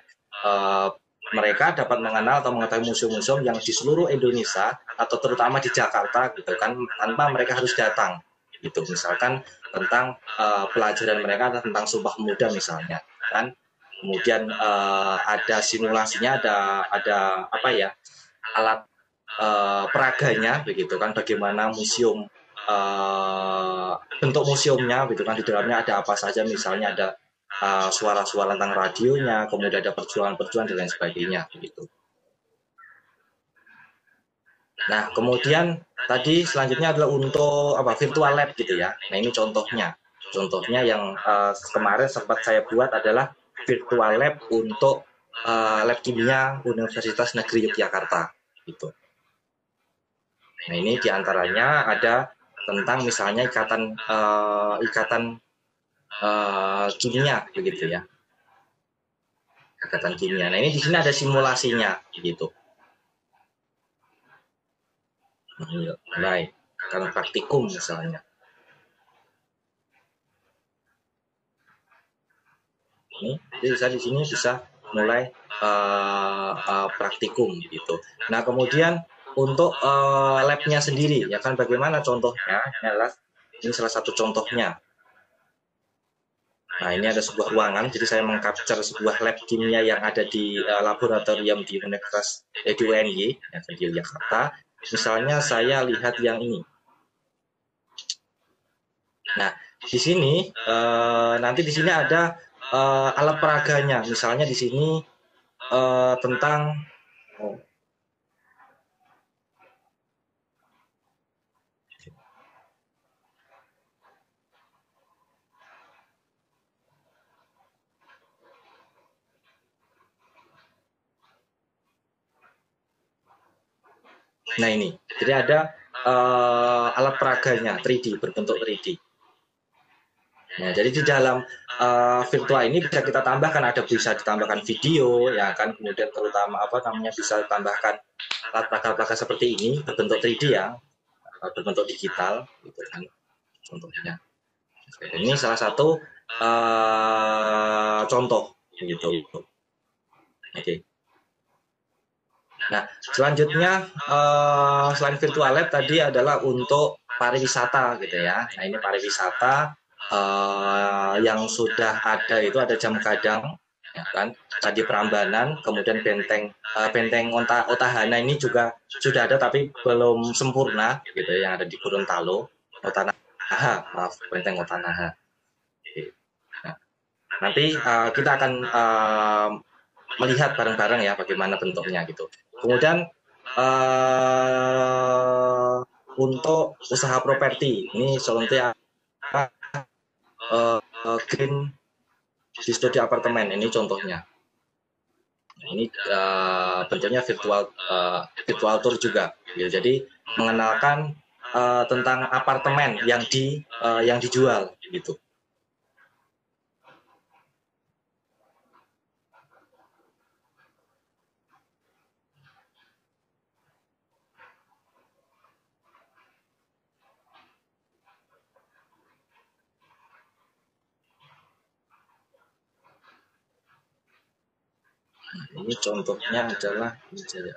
Mereka dapat mengenal atau mengetahui museum-museum yang di seluruh Indonesia atau terutama di Jakarta, gitu kan, tanpa mereka harus datang. Gitu, misalkan tentang pelajaran mereka tentang Sumpah Pemuda misalnya, kan. Kemudian ada simulasinya, ada alat peraganya, begitu kan, bagaimana museum, bentuk museumnya, begitu kan, di dalamnya ada apa saja, misalnya ada suara-suara tentang radionya, kemudian ada perjuangan-perjuangan dan lain sebagainya, begitu. Nah, kemudian tadi selanjutnya adalah untuk virtual lab, gitu ya. Nah, ini contohnya yang kemarin sempat saya buat adalah virtual lab untuk lab kimia Universitas Negeri Yogyakarta, gitu. Nah, ini diantaranya ada tentang misalnya ikatan kimia, begitu ya. Ikatan kimia. Nah, ini di sini ada simulasinya, gitu. Mulai karena praktikum misalnya. Ini bisa di sini bisa mulai praktikum, gitu. Nah, kemudian untuk labnya sendiri, ya kan, bagaimana contohnya? Ini salah satu contohnya. Nah, ini ada sebuah ruangan, jadi saya mengcapture sebuah lab kimia yang ada di laboratorium di Universitas di UNY, di Yogyakarta. Misalnya saya lihat yang ini. Nah, di sini nanti di sini ada alat peraganya. Misalnya di sini tentang nah, ini. Jadi ada alat peraganya 3D, berbentuk 3D. Nah, jadi di dalam virtual ini bisa kita tambahkan, bisa ditambahkan video, ya kan, kemudian terutama bisa ditambahkan alat peraga-peraga seperti ini berbentuk 3D ya, berbentuk digital, gitu kan, contohnya. Ini salah satu contoh, gitu. Oke. Nah, selanjutnya selain virtual lab tadi adalah untuk pariwisata, gitu ya. Nah, ini pariwisata yang sudah ada itu ada jam gadang, ya kan, Candi Prambanan, kemudian benteng Otahana ini juga sudah ada tapi belum sempurna gitu yang ada di Gorontalo. Otanaha, maaf, benteng Otanaha. Nah, nanti kita akan melihat bareng-bareng ya bagaimana bentuknya gitu. Kemudian untuk usaha properti ini Solontia Green di studi apartemen ini contohnya. Ini bentuknya virtual tour juga. Gitu. Jadi mengenalkan tentang apartemen yang dijual gitu. Ini contohnya adalah Wijaya.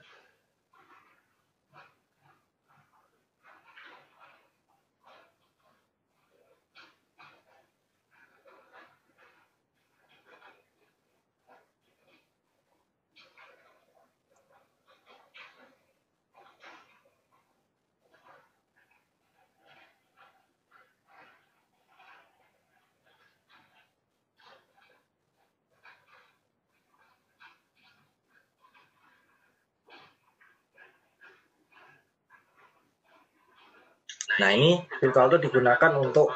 Nah ini virtual itu digunakan untuk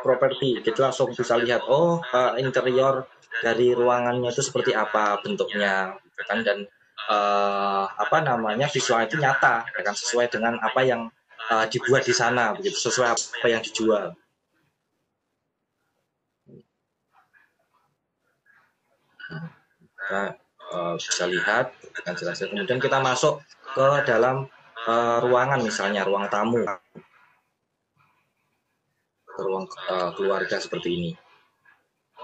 properti. Kita langsung bisa lihat interior dari ruangannya itu seperti apa bentuknya, gitu kan? Dan visual itu nyata, ya kan? Sesuai dengan apa yang dibuat di sana, begitu sesuai apa yang dijual. Kita bisa lihat dengan jelas. Kemudian kita masuk ke dalam ruangan, misalnya ruang tamu, ke ruang keluarga seperti ini.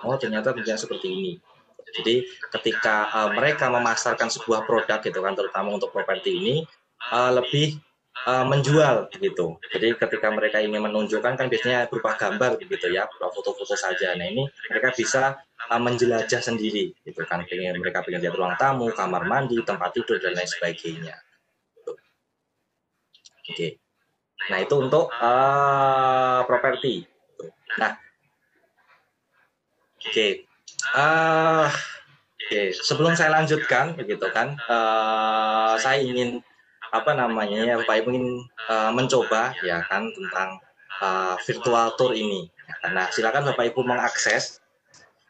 Oh ternyata bentuknya seperti ini. Jadi ketika mereka memasarkan sebuah produk gitu kan, terutama untuk properti ini lebih menjual gitu. Jadi ketika mereka ingin menunjukkan kan biasanya berupa gambar gitu ya, berupa foto-foto saja. Nah ini mereka bisa menjelajah sendiri gitu kan. Mereka pengen lihat ruang tamu, kamar mandi, tempat tidur dan lain sebagainya. Gitu. Oke. Nah itu untuk properti. Nah, oke. Sebelum saya lanjutkan, begitu kan, saya ingin Bapak Ibu ingin mencoba ya kan tentang virtual tour ini. Nah, silakan Bapak Ibu mengakses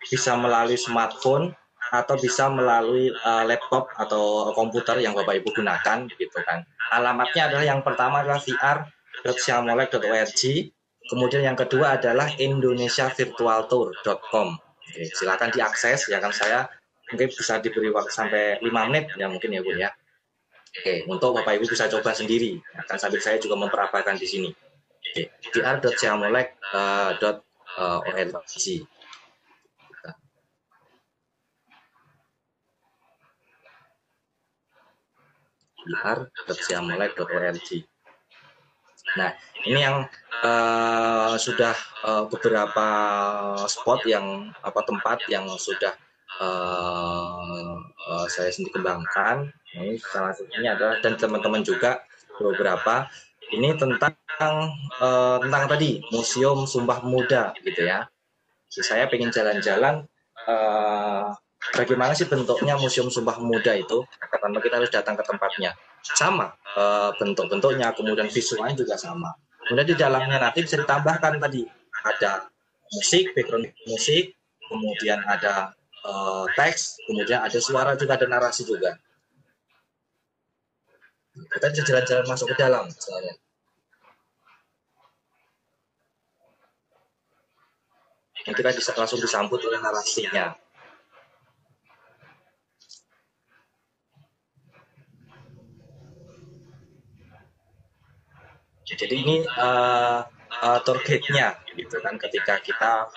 bisa melalui smartphone atau bisa melalui laptop atau komputer yang Bapak Ibu gunakan, gitu kan. Alamatnya adalah yang pertama adalah vr.siamolek.org, kemudian yang kedua adalah indonesiavirtualtour.com. Oke, silakan diakses ya kan, saya mungkin bisa diberi waktu sampai 5 menit ya mungkin ya Bu ya. Oke, untuk Bapak Ibu bisa coba sendiri. Akan sambil saya juga memperapakan di sini. Oke, vr.siamolek.org. vr.siamolek.org. Nah, ini yang sudah beberapa spot yang tempat yang sudah saya sendiri kembangkan. Ini salah satunya adalah, dan teman-teman juga beberapa ini tentang tadi Museum Sumpah Pemuda gitu ya. Jadi saya pengen jalan-jalan bagaimana sih bentuknya Museum Sumpah Pemuda itu. Pertama kita harus datang ke tempatnya. Sama bentuk-bentuknya, kemudian visualnya juga sama. Kemudian di dalamnya nanti bisa ditambahkan tadi ada musik, background musik, kemudian ada teks, kemudian ada suara juga, ada narasi juga. Kita bisa jalan-jalan masuk ke dalam misalnya. Dan kita bisa langsung disambut oleh narasinya. Jadi ini tour guide-nya gitu kan, ketika kita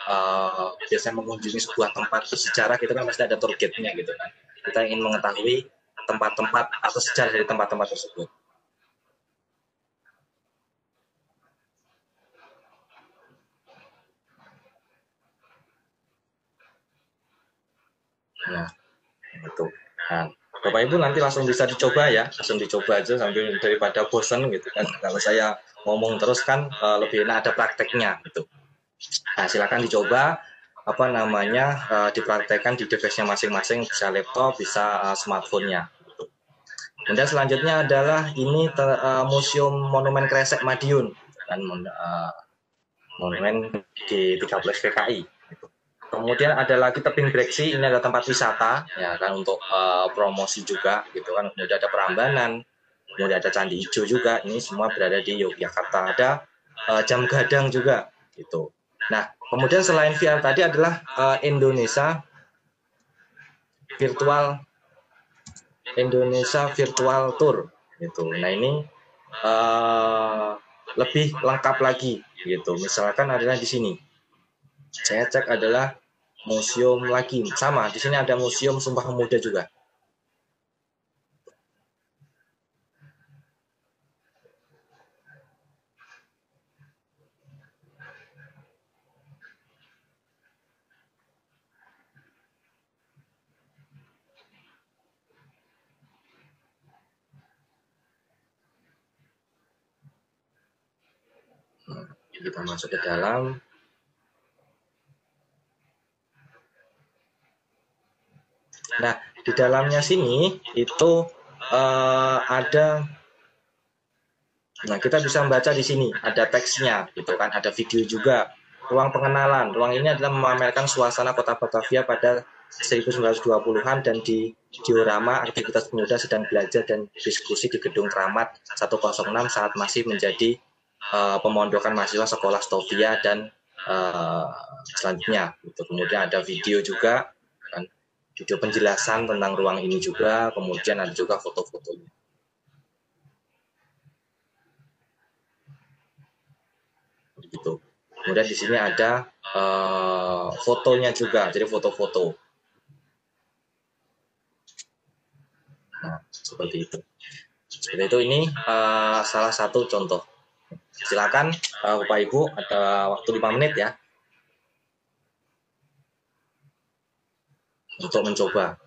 biasanya mengunjungi sebuah tempat bersejarah gitu kan, pasti ada tour guide-nya gitu kan. Kita ingin mengetahui tempat-tempat atau sejarah dari tempat-tempat tersebut. Nah, itu. Nah, Bapak Ibu nanti langsung bisa dicoba ya, langsung dicoba aja sambil daripada bosan gitu kan. Kalau saya ngomong terus kan lebih enak ada prakteknya gitu. Nah, silakan dicoba apa namanya dipraktekkan di device-nya masing-masing, bisa laptop, bisa smartphone-nya. Gitu. Kemudian selanjutnya adalah ini Museum Monumen Kresek Madiun dan monumen di 13 PKI. Gitu. Kemudian ada lagi tebing Breksi, ini ada tempat wisata ya kan untuk promosi juga gitu kan. Kemudian ada Prambanan, kemudian ada Candi Ijo juga. Ini semua berada di Yogyakarta. Ada Jam Gadang juga gitu. Nah, kemudian selain VR tadi adalah Indonesia Virtual Tour gitu. Nah, ini lebih lengkap lagi gitu. Misalkan adalah di sini. Saya cek adalah museum lagi sama di sini ada Museum Sumpah Pemuda juga. Kita masuk ke dalam. Nah, di dalamnya sini itu ada. Nah, kita bisa membaca di sini, ada teksnya, gitu kan, ada video juga. Ruang pengenalan, ruang ini adalah memamerkan suasana kota Batavia pada 1920-an dan di diorama aktivitas pemuda sedang belajar dan diskusi di gedung Kramat 106 saat masih menjadi pemondokan mahasiswa sekolah Stovia dan selanjutnya. Gitu. Kemudian ada video juga, kan, video penjelasan tentang ruang ini juga, kemudian ada juga foto-fotonya. Gitu. Kemudian di sini ada fotonya juga, jadi foto-foto. Nah, seperti itu. Seperti itu ini salah satu contoh. Silakan Bapak Ibu ada waktu 5 menit ya untuk mencoba.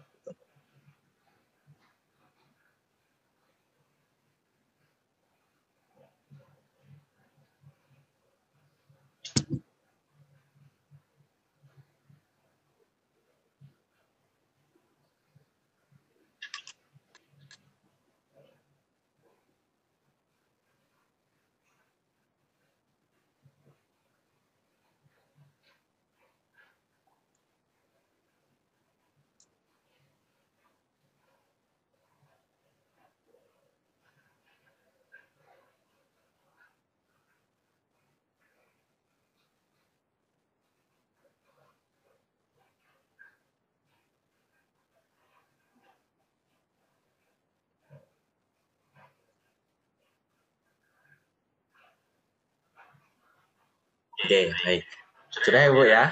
Oke, baik. Sudah ya Bu ya.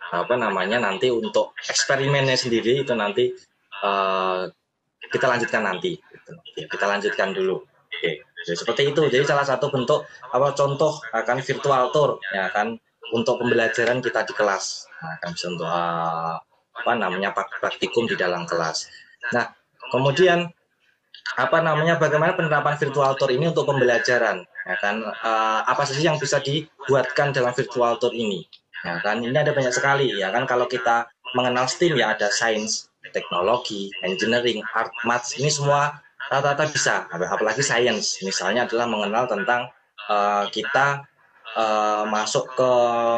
Apa namanya nanti untuk eksperimennya sendiri itu nanti kita lanjutkan nanti. Oke, kita lanjutkan dulu. Oke, jadi seperti itu. Jadi salah satu bentuk apa contoh akan virtual tour ya kan untuk pembelajaran kita di kelas. Nah, kan bisa untuk apa namanya praktikum di dalam kelas. Nah, kemudian apa namanya bagaimana penerapan virtual tour ini untuk pembelajaran ya kan apa sih yang bisa dibuatkan dalam virtual tour ini ya kan ini ada banyak sekali ya kan kalau kita mengenal STEAM ya ada sains, teknologi, engineering, art, maths ini semua rata-rata bisa apalagi sains misalnya adalah mengenal tentang kita masuk ke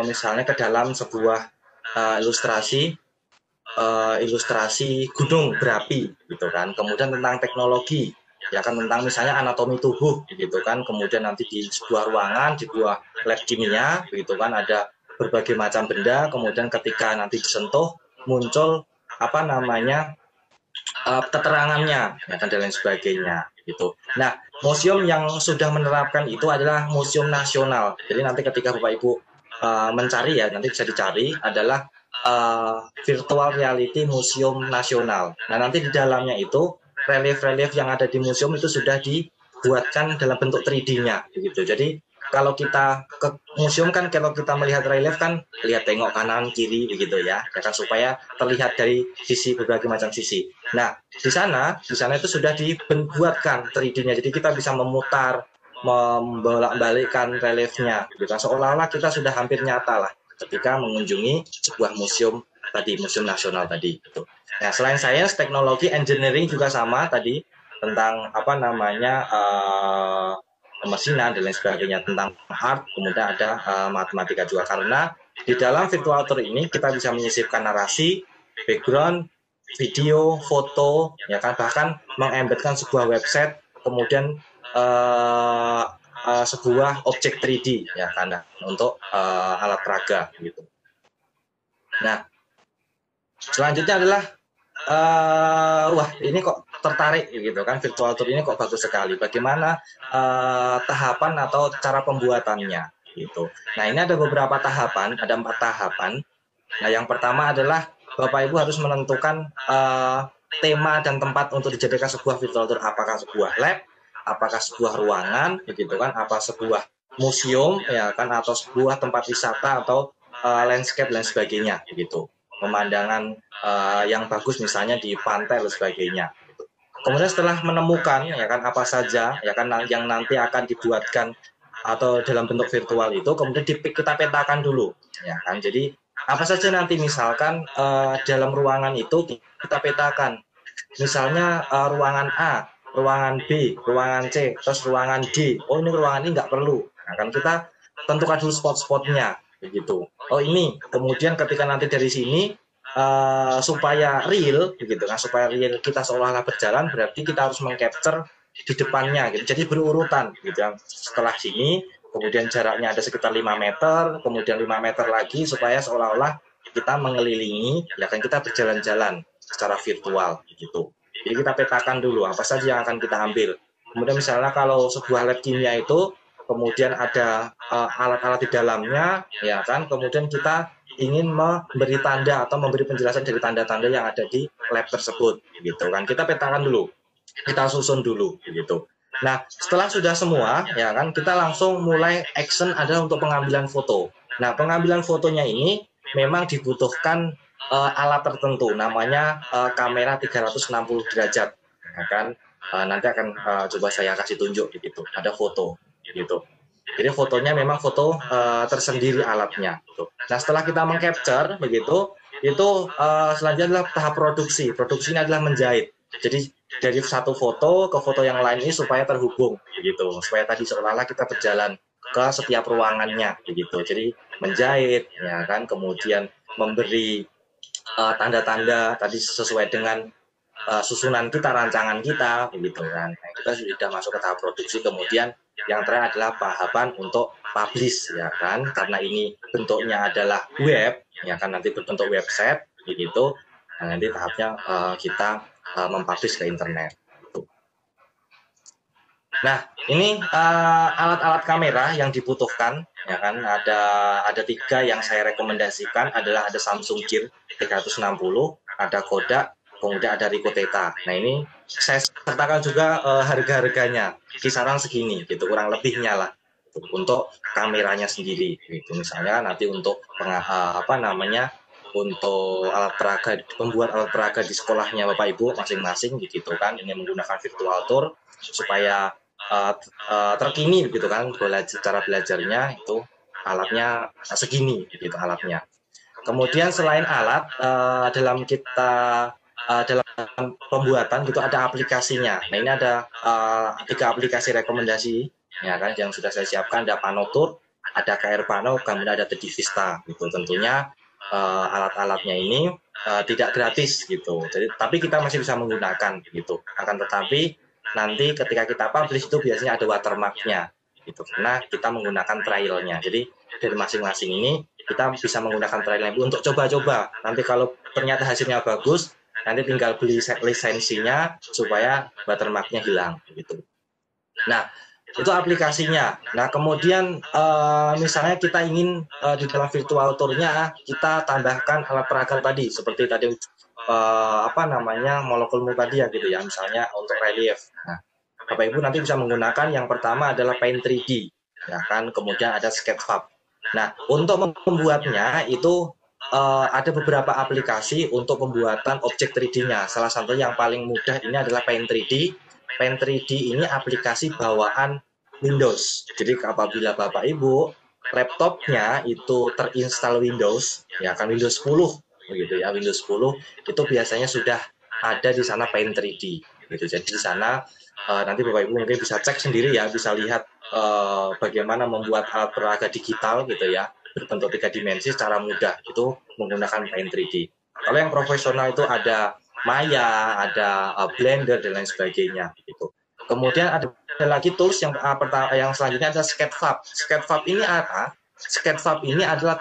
misalnya ke dalam sebuah ilustrasi gunung berapi gitu kan kemudian tentang teknologi ya kan tentang misalnya anatomi tubuh gitu kan kemudian nanti di sebuah ruangan di sebuah lab kimia gitu kan ada berbagai macam benda kemudian ketika nanti disentuh muncul apa namanya keterangannya ya kan dan lain sebagainya gitu. Nah, museum yang sudah menerapkan itu adalah museum nasional. Jadi nanti ketika Bapak Ibu mencari ya nanti bisa dicari adalah virtual reality museum nasional. Nah nanti di dalamnya itu relief-relief yang ada di museum itu sudah dibuatkan dalam bentuk 3D-nya begitu. Jadi kalau kita ke museum kan kalau kita melihat relief kan lihat tengok kanan kiri begitu ya, kan supaya terlihat dari sisi berbagai macam sisi. Nah, di sana itu sudah dibuatkan 3D-nya. Jadi kita bisa memutar, membolak-balikkan reliefnya gitu. Seolah-olah kita sudah hampir nyata lah ketika mengunjungi sebuah museum tadi, museum nasional tadi gitu. Nah, selain sains, teknologi, engineering juga sama tadi tentang apa namanya kemesinan dan lain sebagainya, tentang art, kemudian ada matematika juga, karena di dalam virtual tour ini kita bisa menyisipkan narasi, background, video, foto, ya kan, bahkan mengembedkan sebuah website, kemudian sebuah objek 3D ya kan, untuk alat peraga gitu. Nah, selanjutnya adalah wah ini kok tertarik gitu kan, virtual tour ini kok bagus sekali. Bagaimana tahapan atau cara pembuatannya gitu. Nah, ini ada beberapa tahapan, ada 4 tahapan. Nah, yang pertama adalah Bapak Ibu harus menentukan tema dan tempat untuk dijadikan sebuah virtual tour. Apakah sebuah lab, apakah sebuah ruangan, begitu kan, apa sebuah museum, ya kan, atau sebuah tempat wisata atau landscape dan sebagainya, begitu. Pemandangan yang bagus misalnya di pantai dan sebagainya. Kemudian setelah menemukan, ya kan, apa saja, ya kan, yang nanti akan dibuatkan atau dalam bentuk virtual itu, kemudian kita petakan dulu, ya kan. Jadi apa saja nanti misalkan dalam ruangan itu kita petakan, misalnya ruangan A, ruangan B, ruangan C, terus ruangan D. Oh, ini ruangan ini nggak perlu. Nah, kan kita tentukan dulu spot-spotnya, begitu. Oh, ini. Kemudian ketika nanti dari sini supaya real, begitu kan, supaya real kita seolah-olah berjalan, berarti kita harus mengcapture di depannya, gitu. Jadi berurutan, gitu. Setelah sini, kemudian jaraknya ada sekitar 5 meter, kemudian 5 meter lagi, supaya seolah-olah kita mengelilingi, ya kan, kita berjalan-jalan secara virtual gitu. Jadi kita petakan dulu apa saja yang akan kita ambil. Kemudian misalnya kalau sebuah lab kimia itu kemudian ada alat-alat di dalamnya, ya kan, kemudian kita ingin memberi tanda atau memberi penjelasan dari tanda-tanda yang ada di lab tersebut, gitu kan. Kita petakan dulu, kita susun dulu, gitu. Nah, setelah sudah semua, ya kan, kita langsung mulai action adalah untuk pengambilan foto. Nah, pengambilan fotonya ini memang dibutuhkan alat tertentu, namanya kamera 360 derajat, ya kan. Nanti akan coba saya kasih tunjuk, gitu. Ada foto, gitu. Jadi fotonya memang foto tersendiri alatnya. Gitu. Nah, setelah kita mengcapture, begitu, itu selanjutnya adalah tahap produksi. Produksi ini adalah menjahit. Jadi dari satu foto ke foto yang lain ini supaya terhubung, begitu. Supaya tadi seolah-olah kita berjalan ke setiap ruangannya, begitu. Jadi menjahit, ya kan, kemudian memberi tanda-tanda tadi sesuai dengan susunan kita, rancangan kita, begitu kan. Nah, kita sudah masuk ke tahap produksi. Kemudian yang terakhir adalah tahapan untuk publish, ya kan, karena ini bentuknya adalah web, ya kan, nanti berbentuk website, begitu. Nah, nanti tahapnya kita mempublish ke internet. Nah, ini alat-alat kamera yang dibutuhkan, ya kan, ada 3 yang saya rekomendasikan, adalah ada Samsung Gear 360, ada Kodak, kemudian ada Ricoh Theta. Nah, ini saya sertakan juga harga-harganya, kisaran segini, gitu, kurang lebihnya lah, untuk kameranya sendiri, gitu. Misalnya nanti untuk untuk alat peraga, pembuat alat peraga di sekolahnya Bapak Ibu masing-masing, gitu kan, ini menggunakan virtual tour supaya terkini, gitu kan, cara belajarnya itu alatnya segini, gitu alatnya. Kemudian selain alat, dalam dalam pembuatan gitu ada aplikasinya. Nah, ini ada 3 aplikasi rekomendasi, ya kan, yang sudah saya siapkan. Ada Panotour, ada KR Pano, kemudian ada Tedi Vista, gitu. Tentunya alat-alatnya ini tidak gratis, gitu. Jadi, tapi kita masih bisa menggunakan, gitu. Akan tetapi nanti ketika kita publish itu biasanya ada watermarknya, gitu, karena kita menggunakan trialnya. Jadi dari masing-masing ini kita bisa menggunakan trialnya untuk coba-coba. Nanti kalau ternyata hasilnya bagus, nanti tinggal beli lisensinya supaya watermarknya hilang, gitu. Nah, itu aplikasinya. Nah, kemudian misalnya kita ingin di dalam virtual tour-nya kita tambahkan alat peraga tadi, seperti tadi molekul tadi ya, gitu ya, misalnya untuk relief. Nah, Bapak Ibu nanti bisa menggunakan yang pertama adalah Paint 3D. ya kan. Kemudian ada Sketchfab. Nah, untuk membuatnya itu ada beberapa aplikasi untuk pembuatan objek 3D-nya. Salah satu yang paling mudah ini adalah Paint 3D. Paint 3D ini aplikasi bawaan Windows. Jadi apabila Bapak Ibu laptopnya itu terinstal Windows, ya kan Windows 10 begitu ya, Windows 10 itu biasanya sudah ada di sana Paint 3D gitu. Jadi di sana nanti Bapak Ibu mungkin bisa cek sendiri ya, bisa lihat bagaimana membuat alat peraga digital gitu ya, berbentuk 3 dimensi secara mudah itu menggunakan Paint 3D. Kalau yang profesional itu ada Maya, ada Blender dan lain sebagainya gitu. Kemudian ada lagi tools yang selanjutnya ada Sketchfab. Sketchfab ini apa? Sketchfab ini adalah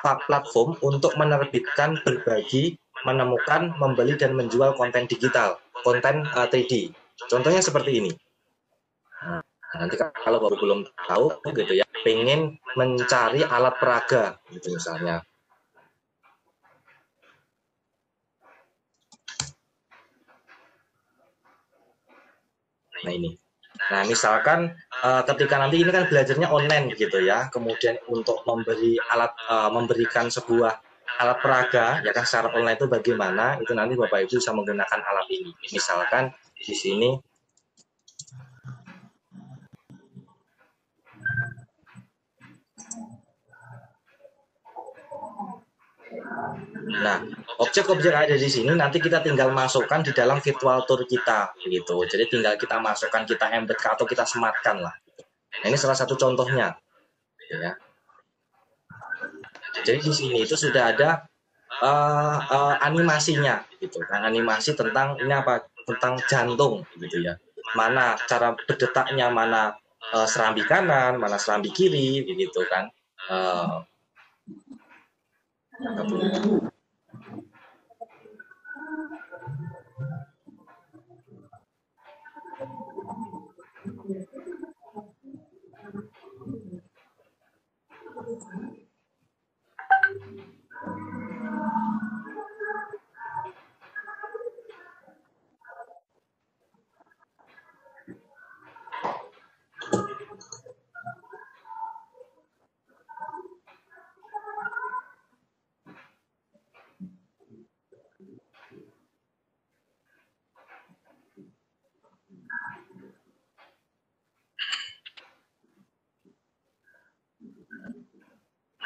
platform untuk menerbitkan, berbagi, menemukan, membeli dan menjual konten digital, konten 3D. Contohnya seperti ini. Nanti kalau baru belum tahu gitu ya, pengen mencari alat peraga gitu misalnya. Nah ini. Nah misalkan ketika nanti ini kan belajarnya online gitu ya, kemudian untuk memberikan sebuah alat peraga ya kan secara online itu bagaimana, itu nanti Bapak Ibu bisa menggunakan alat ini. Misalkan di sini. Nah, objek-objek ada di sini nanti kita tinggal masukkan di dalam virtual tour kita, gitu. Jadi tinggal kita masukkan, kita embed atau kita sematkan lah. Nah, ini salah satu contohnya, ya. Jadi di sini itu sudah ada animasinya, gitu kan? Animasi tentang ini apa? Tentang jantung, gitu ya. Mana cara berdetaknya, mana serambi kanan, mana serambi kiri, gitu kan?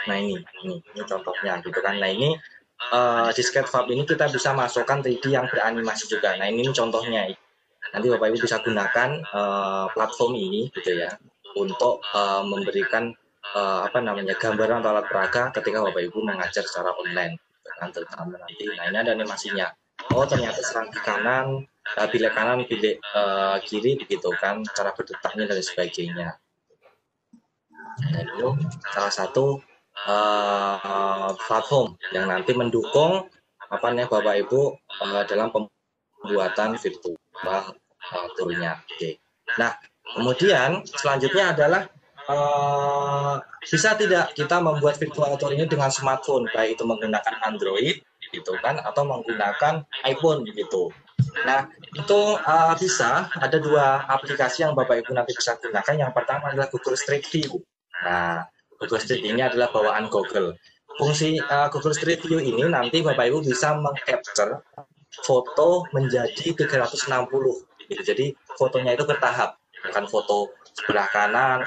Nah ini contohnya gitu kan. Nah ini di Sketchfab ini kita bisa masukkan 3D yang beranimasi juga. Nah ini contohnya. Nanti Bapak Ibu bisa gunakan platform ini gitu ya untuk memberikan gambaran atau alat peraga ketika Bapak Ibu mengajar secara online gitu kan, terutama nanti. Nah ini ada animasinya. Oh ternyata serambi kanan, bilik kanan, bilik kiri begitu kan, cara berdetaknya dan sebagainya. Nah, itu salah satu platform yang nanti mendukung Bapak Ibu dalam pembuatan virtual tournya. Oke. Nah, kemudian selanjutnya adalah bisa tidak kita membuat virtual tour ini dengan smartphone, baik itu menggunakan Android gitu kan atau menggunakan iPhone gitu. Nah, itu bisa ada 2 aplikasi yang Bapak Ibu nanti bisa gunakan. Yang pertama adalah Google Street View. Nah, Google Street ini adalah bawaan Google. Fungsi Google Street View ini nanti Bapak Ibu bisa mengcapture foto menjadi 360. Gitu. Jadi fotonya itu bertahap. Akan foto sebelah kanan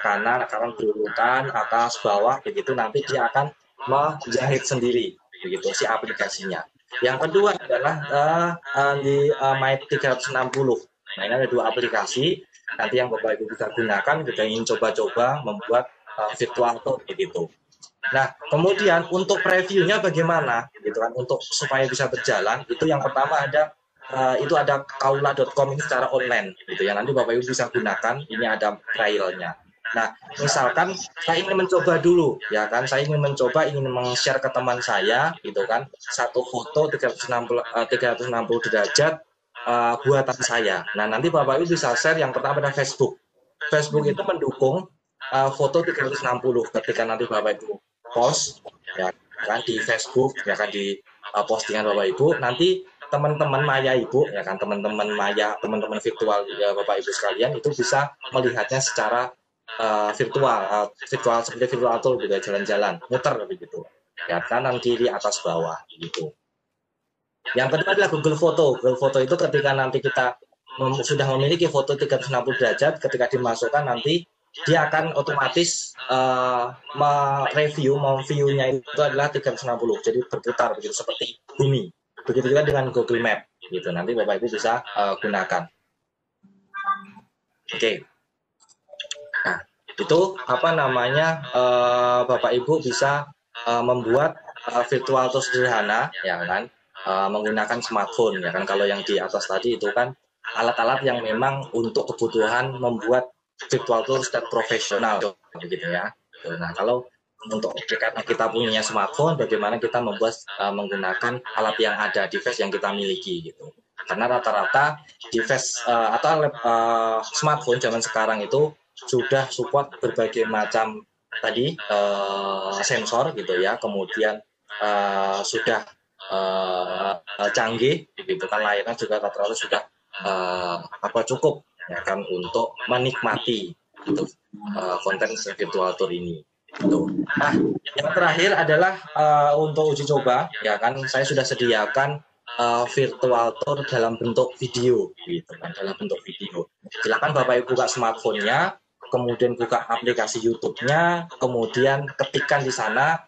berurutan, atas, bawah, begitu nanti dia akan menjahit sendiri. Begitu si aplikasinya. Yang kedua adalah di My 360. Nah, ini ada 2 aplikasi. Nanti yang Bapak Ibu bisa gunakan, kita ingin coba-coba membuat virtual tour gitu. Nah, kemudian untuk previewnya bagaimana gitu kan, untuk supaya bisa berjalan itu yang pertama ada kaula.com ini secara online gitu ya. Nanti Bapak Ibu bisa gunakan, ini ada trialnya. Nah, misalkan saya ingin mencoba dulu ya kan, saya ingin meng-share ke teman saya gitu kan, satu foto 360 derajat buatan saya. Nah, nanti Bapak Ibu bisa share yang pertama pada Facebook. Facebook itu mendukung foto 360 ketika nanti Bapak Ibu post ya kan di Facebook ya kan, di postingan Bapak Ibu, nanti teman-teman Maya Ibu ya kan, teman-teman Maya, teman-teman virtual ya Bapak Ibu sekalian itu bisa melihatnya secara virtual seperti virtual tour juga jalan-jalan, muter begitu. Ya, kanan kiri atas bawah gitu. Yang kedua adalah Google Foto. Google Foto itu ketika nanti kita sudah memiliki foto 360 derajat, ketika dimasukkan nanti dia akan otomatis memview-nya itu adalah 360, jadi berputar begitu seperti bumi. Begitu juga dengan Google Map gitu. Nanti Bapak Ibu bisa gunakan. Oke. Nah, itu apa namanya, Bapak Ibu bisa membuat virtual tour sederhana, ya kan, menggunakan smartphone, ya kan. Kalau yang di atas tadi itu kan alat-alat yang memang untuk kebutuhan membuat virtual tour secara profesional, begitu ya. Nah, kalau untuk karena kita punya smartphone, bagaimana kita membuat menggunakan alat yang ada, device yang kita miliki, gitu. Karena rata-rata device atau smartphone zaman sekarang itu sudah support berbagai macam tadi sensor gitu ya, kemudian sudah canggih gitu kan, layarnya juga rata-rata sudah cukup ya kan untuk menikmati gitu, konten virtual tour ini gitu. Nah, yang terakhir adalah untuk uji coba, ya kan, saya sudah sediakan virtual tour dalam bentuk video gitu kan, dalam bentuk video. Silakan Bapak Ibu buka smartphone-nya, kemudian buka aplikasi YouTube-nya, kemudian ketikkan di sana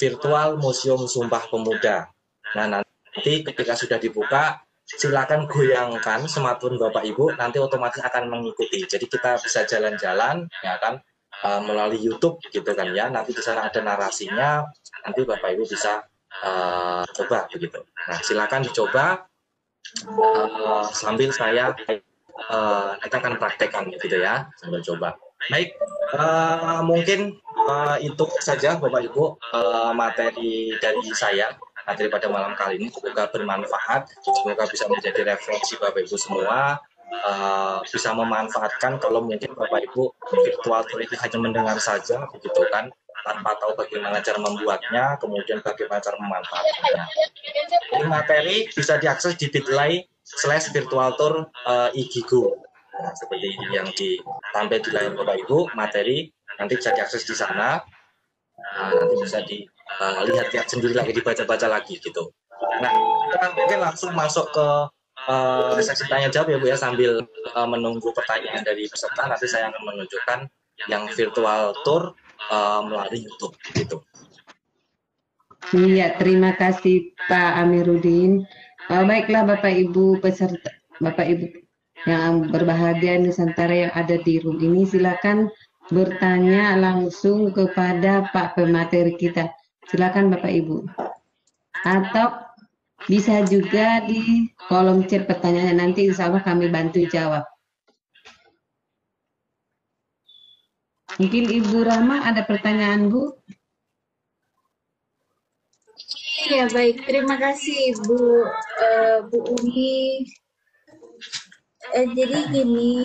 virtual Museum Sumpah Pemuda. Nah, nanti ketika sudah dibuka, silakan goyangkan smartphone Bapak Ibu, nanti otomatis akan mengikuti. Jadi kita bisa jalan-jalan, ya kan, melalui YouTube gitu kan ya. Nanti di sana ada narasinya, nanti Bapak Ibu bisa coba begitu. Nah, silakan dicoba sambil saya kita akan praktekkan gitu ya, sambil coba. Baik, mungkin itu saja Bapak Ibu materi dari saya, materi pada malam kali ini. Semoga bermanfaat, semoga bisa menjadi referensi Bapak Ibu semua, bisa memanfaatkan. Kalau mungkin Bapak Ibu virtual tour itu hanya mendengar saja begitu kan, tanpa tahu bagaimana cara membuatnya, kemudian bagaimana cara memanfaatkannya. Ini materi bisa diakses di bit.ly/virtual tour Igigo. Nah, seperti yang ditampil di layar Bapak Ibu, materi nanti bisa diakses di sana. Nanti bisa dilihat-lihat sendiri lagi, dibaca-baca lagi gitu. Nah, kita mungkin langsung masuk ke sesi tanya jawab ya Bu ya, sambil menunggu pertanyaan dari peserta. Nanti saya akan menunjukkan yang virtual tour melalui YouTube gitu. Iya, terima kasih Pak Amiruddin. Baiklah Bapak Ibu peserta, Bapak Ibu yang berbahagia Nusantara yang ada di room ini, silakan bertanya langsung kepada Pak pemateri kita. Silakan Bapak Ibu. Atau bisa juga di kolom chat pertanyaannya, nanti insya Allah kami bantu jawab. Mungkin Ibu Rahma ada pertanyaan Bu? Ya baik, terima kasih Bu Umi. Jadi gini,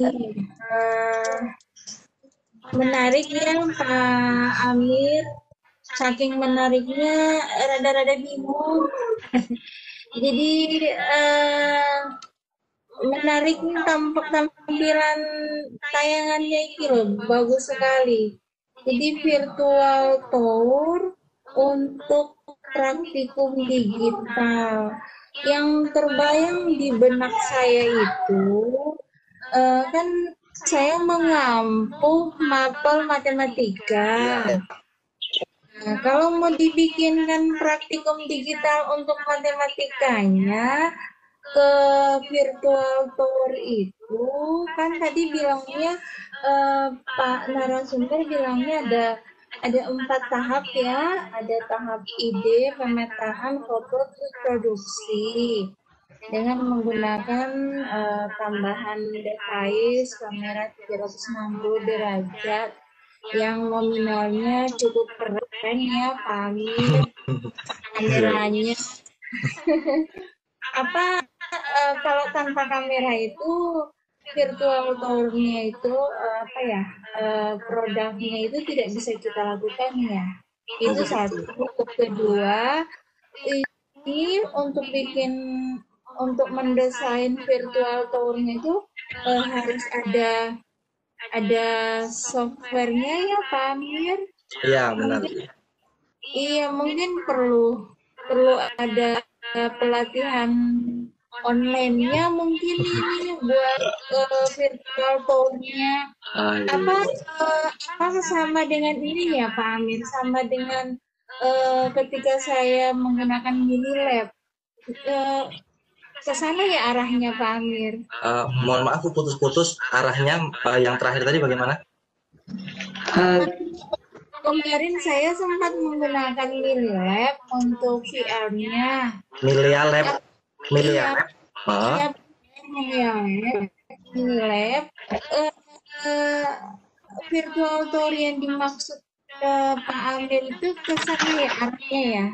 menarik ya Pak Amir, saking menariknya rada-rada bingung. Jadi menarik tampilan tayangannya itu loh, bagus sekali. Jadi virtual tour untuk praktikum digital. Yang terbayang di benak saya itu kan saya mengampu mapel matematika. Nah, kalau mau dibikinkan praktikum digital untuk matematikanya ke virtual tour itu kan tadi bilangnya Pak narasumber bilangnya ada 4 tahap ya, ada tahap ide, pemetaan, foto, terus produksi dengan menggunakan tambahan device kamera 360 derajat yang nominalnya cukup keren ya Pak Amir, kameranya kalau tanpa kamera itu virtual tour-nya itu produknya itu tidak bisa kita lakukan ya. Itu satu. Kedua, ini untuk mendesain virtual tour-nya itu harus ada ada softwarenya ya Pak Amir. Iya, benar. Iya, mungkin perlu ada pelatihan online-nya mungkin ini buat virtual tour-nya. Apa sama dengan ini ya Pak Amir, sama dengan ketika saya menggunakan mini lab ke sana ya arahnya Pak Amir. Mohon maaf, aku putus-putus arahnya. Yang terakhir tadi bagaimana? Kemarin saya sempat menggunakan mini lab untuk VR-nya. Milia Lab. Iya, mini lab. Virtual tour yang dimaksud Pak Amir itu ke sana ya arahnya ya?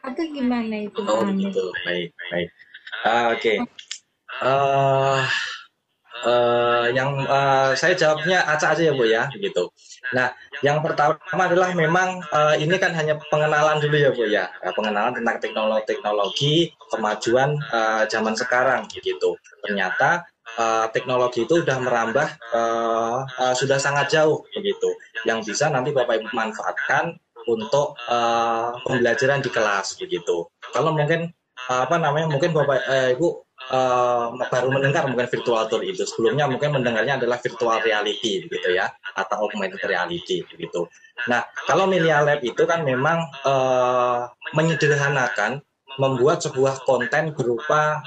Atau gimana itu Pak Amir? Gitu. Baik. Oke. Yang saya jawabnya acak aja ya Bu ya, gitu. Nah, yang pertama adalah memang ini kan hanya pengenalan dulu ya Bu ya, pengenalan tentang teknologi kemajuan zaman sekarang, gitu. Ternyata teknologi itu sudah merambah, sudah sangat jauh, begitu, yang bisa nanti Bapak Ibu manfaatkan untuk pembelajaran di kelas, begitu. Kalau mungkin mungkin Bapak Ibu baru mendengar mungkin virtual tour itu, sebelumnya mungkin mendengarnya adalah virtual reality gitu ya, atau augmented reality gitu. Nah, kalau Milia Lab itu kan memang menyederhanakan, membuat sebuah konten berupa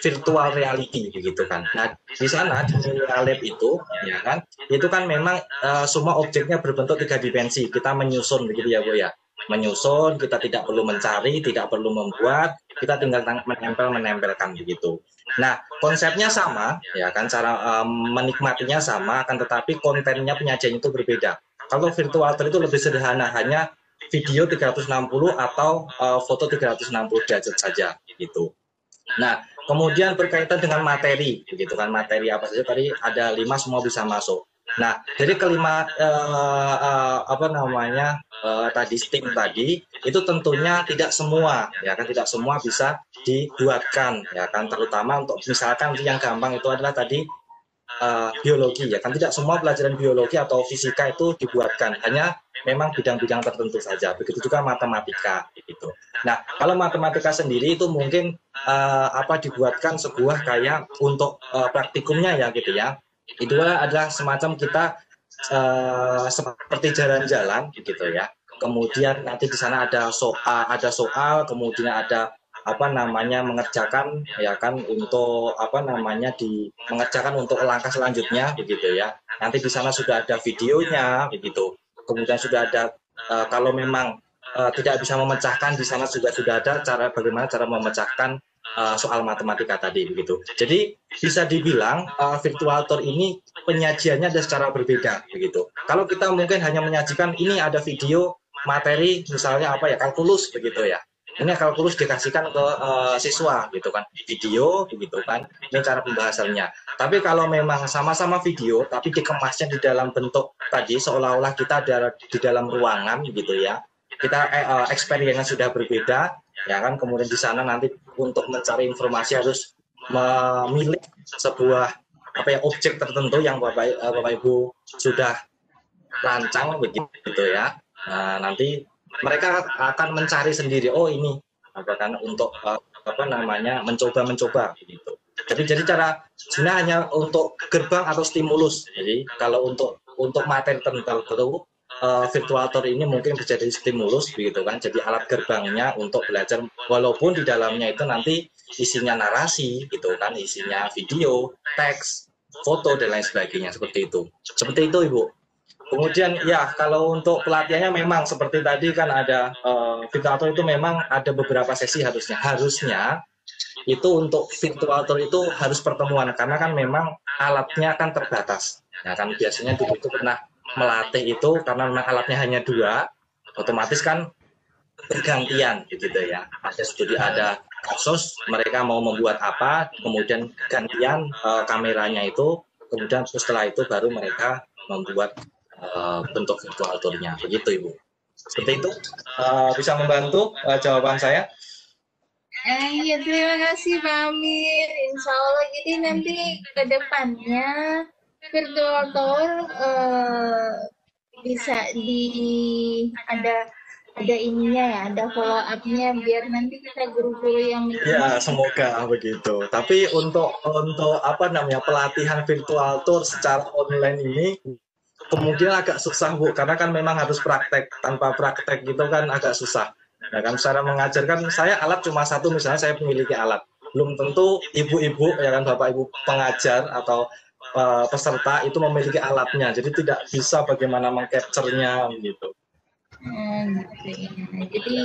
virtual reality begitu kan. Nah, di sana di Milia Lab itu ya kan, itu kan memang semua objeknya berbentuk 3 dimensi. Kita menyusun begitu ya Bu ya. Menyusun, kita tidak perlu mencari, tidak perlu membuat, kita tinggal menempelkan begitu. Nah, konsepnya sama, ya kan, cara menikmatinya sama, akan tetapi kontennya penyajian itu berbeda. Kalau virtual tour itu lebih sederhana, hanya video 360 atau foto 360 derajat saja, gitu. Nah, kemudian berkaitan dengan materi, begitu kan, materi apa saja tadi ada 5 semua bisa masuk. Nah, jadi kelima tadi STEAM tadi itu tentunya tidak semua ya kan, tidak semua bisa dibuatkan ya kan, terutama untuk misalkan yang gampang itu adalah tadi biologi ya kan, tidak semua pelajaran biologi atau fisika itu dibuatkan, hanya memang bidang-bidang tertentu saja. Begitu juga matematika gitu. Nah, kalau matematika sendiri itu mungkin dibuatkan sebuah kayak untuk praktikumnya ya gitu ya. Itu adalah semacam kita seperti jalan-jalan gitu ya. Kemudian nanti di sana ada soal, kemudian ada mengerjakan ya kan, untuk mengerjakan untuk langkah selanjutnya begitu ya. Nanti di sana sudah ada videonya begitu. Kemudian sudah ada kalau memang tidak bisa memecahkan, di sana juga sudah ada bagaimana cara memecahkan soal matematika tadi begitu. Jadi bisa dibilang virtual tour ini penyajiannya ada secara berbeda begitu. Kalau kita mungkin hanya menyajikan ini ada video materi misalnya kalkulus begitu ya. Ini kalkulus dikasihkan ke siswa gitu kan, video begitu kan. Ini cara pembahasannya. Tapi kalau memang sama-sama video tapi dikemasnya di dalam bentuk tadi seolah-olah kita ada di dalam ruangan gitu ya. Kita experience sudah berbeda ya kan, kemudian di sana nanti untuk mencari informasi harus memilih sebuah objek tertentu yang Bapak Ibu sudah rancang begitu ya. Nanti mereka akan mencari sendiri, oh ini untuk mencoba begitu. Jadi cara sebenarnya hanya untuk gerbang atau stimulus. Jadi kalau untuk materi tertentu virtual tour ini mungkin bisa jadi stimulus begitu kan, jadi alat gerbangnya untuk belajar, walaupun di dalamnya itu nanti isinya narasi gitu kan, isinya video, teks, foto dan lain sebagainya, seperti itu Ibu. Kemudian ya kalau untuk pelatihannya memang seperti tadi kan ada virtual tour itu memang ada beberapa sesi, harusnya itu untuk virtual tour itu harus pertemuan, karena kan memang alatnya kan terbatas ya kan. Biasanya dulu itu pernah melatih itu karena memang alatnya hanya 2, otomatis kan bergantian gitu ya. Ada studi, ada kasus mereka mau membuat apa, kemudian gantian kameranya itu, kemudian setelah itu baru mereka membuat bentuk virtual tour-nya begitu Ibu. Seperti itu bisa membantu jawaban saya. Iya, terima kasih Pak Amir. Insya Allah jadi nanti ke depannya virtual tour bisa ada ininya ya, ada follow up-nya biar nanti kita guru-guru yang Ya, semoga begitu. Tapi untuk apa namanya pelatihan virtual tour secara online ini kemungkinan agak susah Bu, karena kan memang harus praktek. Tanpa praktek gitu kan agak susah. Nah kan secara mengajarkan saya alat cuma satu, misalnya saya memiliki alat. Belum tentu ibu-ibu ya kan bapak ibu pengajar atau peserta itu memiliki alatnya. Jadi tidak bisa bagaimana mengcapture-nya gitu. gitu ya. Jadi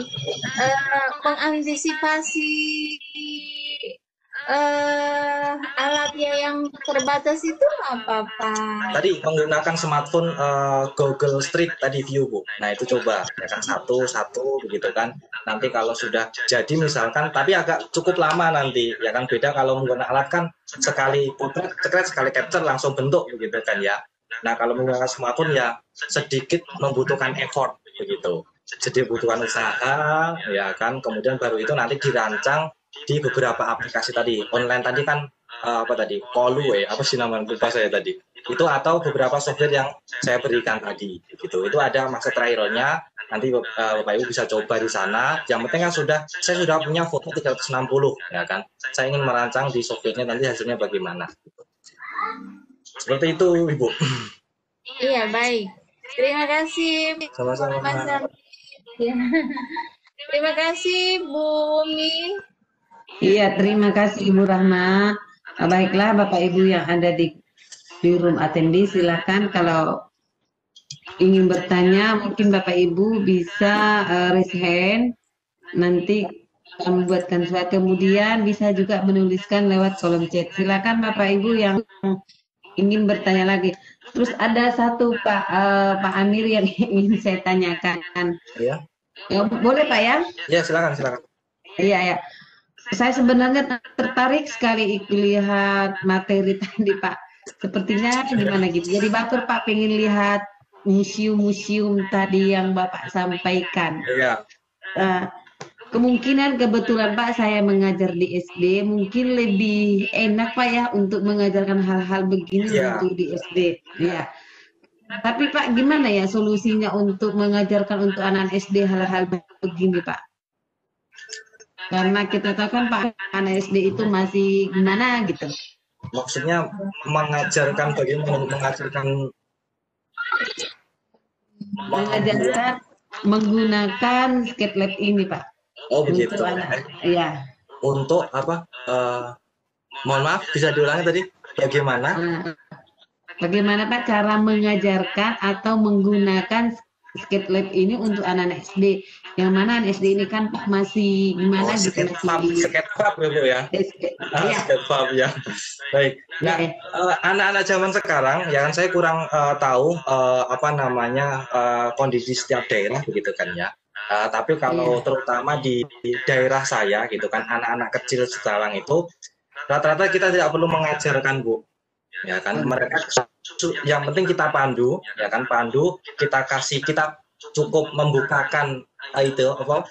mengantisipasi alatnya yang terbatas itu apa-apa. Tadi menggunakan smartphone Google Street tadi view Bu. Nah itu coba ya kan satu begitu kan. Nanti kalau sudah jadi misalkan, tapi agak cukup lama nanti ya kan, beda kalau menggunakan alat kan sekali potret, sekali capture langsung bentuk begitu kan ya. Nah kalau menggunakan smartphone ya sedikit membutuhkan effort begitu. Jadi butuhkan usaha ya kan, kemudian baru itu nanti dirancang di beberapa aplikasi tadi. Online tadi kan apa tadi? Kolue, apa sih namanya lupa saya tadi. Itu atau beberapa software yang saya berikan tadi gitu. Itu ada masa trialnya. Nanti Bapak Ibu bisa coba di sana. Yang penting kan saya sudah punya foto 360 ya kan. Saya ingin merancang di softwarenya nanti hasilnya bagaimana gitu. Seperti itu Ibu. Iya, baik. Terima kasih Sama-sama. Mas Ardi. Ya. Terima kasih Bu Umi. Iya, terima kasih Ibu Rahma. Baiklah Bapak Ibu yang ada di room attendee, silakan kalau ingin bertanya mungkin Bapak Ibu bisa raise hand, nanti kami buatkan surat, kemudian bisa juga menuliskan lewat kolom chat. Silakan Bapak Ibu yang ingin bertanya lagi. Terus ada satu Pak Amir yang ingin saya tanyakan. Ya. Boleh Pak ya? Ya silakan. Iya ya. Saya sebenarnya tertarik sekali lihat materi tadi Pak. Sepertinya gimana gitu. Jadi baper Pak pengen lihat museum-museum tadi yang Bapak sampaikan. Iya. Kemungkinan kebetulan Pak saya mengajar di SD, mungkin lebih enak Pak ya untuk mengajarkan hal-hal begini untuk di SD. Ya. Tapi Pak gimana ya solusinya untuk mengajarkan untuk anak SD hal-hal begini Pak? Karena kita tahu kan Pak anak SD itu masih gimana gitu. Maksudnya mengajarkan bagaimana mengajarkan menggunakan SketLab ini Pak. Oh begitu. Untuk anak, ya. Untuk apa? Mohon maaf, bisa diulangi tadi? Bagaimana Pak cara mengajarkan atau menggunakan SketLab ini untuk anak-anak SD? Yang mana anak SD ini kan Pak masih gimana gitu? SketFab ya? SketFab ya. Baik. Nah, anak-anak zaman sekarang, ya kan saya kurang tahu apa namanya kondisi setiap daerah begitu kan ya. Tapi kalau terutama di daerah saya gitu kan, anak-anak kecil sekarang itu rata-rata kita tidak perlu mengajarkan Bu, ya kan, mereka yang penting kita pandu, ya kan, kita cukup membukakan itu apa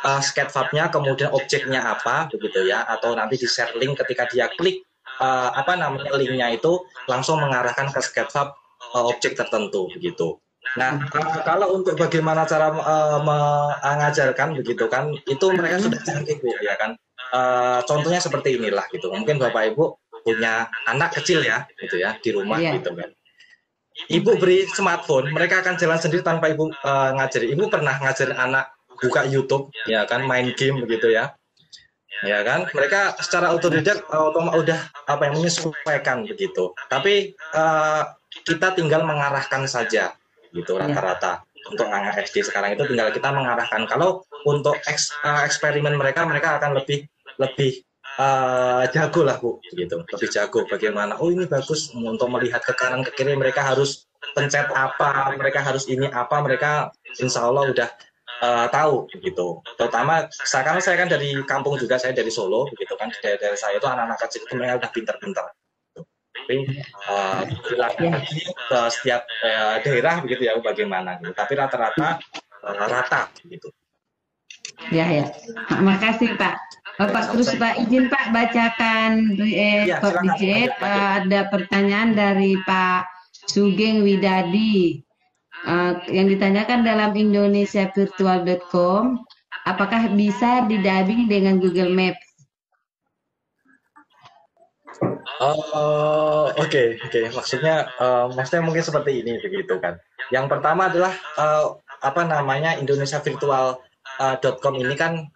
SketFab-nya, kemudian objeknya apa begitu ya, atau nanti di share link, ketika dia klik apa namanya linknya itu langsung mengarahkan ke SketFab objek tertentu begitu. Nah, kalau untuk bagaimana cara mengajarkan begitu kan, itu mereka sudah canggih Bu, ya kan. Contohnya seperti inilah gitu. Mungkin Bapak Ibu punya anak kecil ya, gitu ya, di rumah gitu kan. Ibu beri smartphone, mereka akan jalan sendiri tanpa Ibu ngajari. Ibu pernah ngajarin anak buka YouTube, ya kan, main game begitu ya. Ya kan, mereka secara otodidak udah apa yang menyesuaikan begitu. Tapi kita tinggal mengarahkan saja. Gitu rata-rata untuk anak SD sekarang itu tinggal kita mengarahkan. Kalau untuk eksperimen mereka akan lebih jago lah Bu, gitu, lebih jago bagaimana. Oh ini bagus untuk melihat ke kanan ke kiri, mereka harus pencet apa, mereka harus ini apa, mereka insya Allah udah tahu gitu. Terutama karena saya kan dari kampung juga, saya dari Solo begitu kan, dari saya itu anak-anak kecil itu mereka udah pintar-pintar. Tapi lagi ke setiap daerah begitu ya bagaimana gitu. Tapi rata-rata rata gitu. Ya. Makasih Pak. Baik, Pak, terus sama-sama. Pak izin Pak bacakan Iya, kok di silakan chat. lanjut lanjut. Ada pertanyaan dari Pak Sugeng Widadi. Yang ditanyakan dalam indonesiavirtual.com, apakah bisa didubbing dengan Google Maps? Oh, oke, oke. Maksudnya mungkin seperti ini begitu kan. Yang pertama adalah apa namanya indonesiavirtual.com ini kan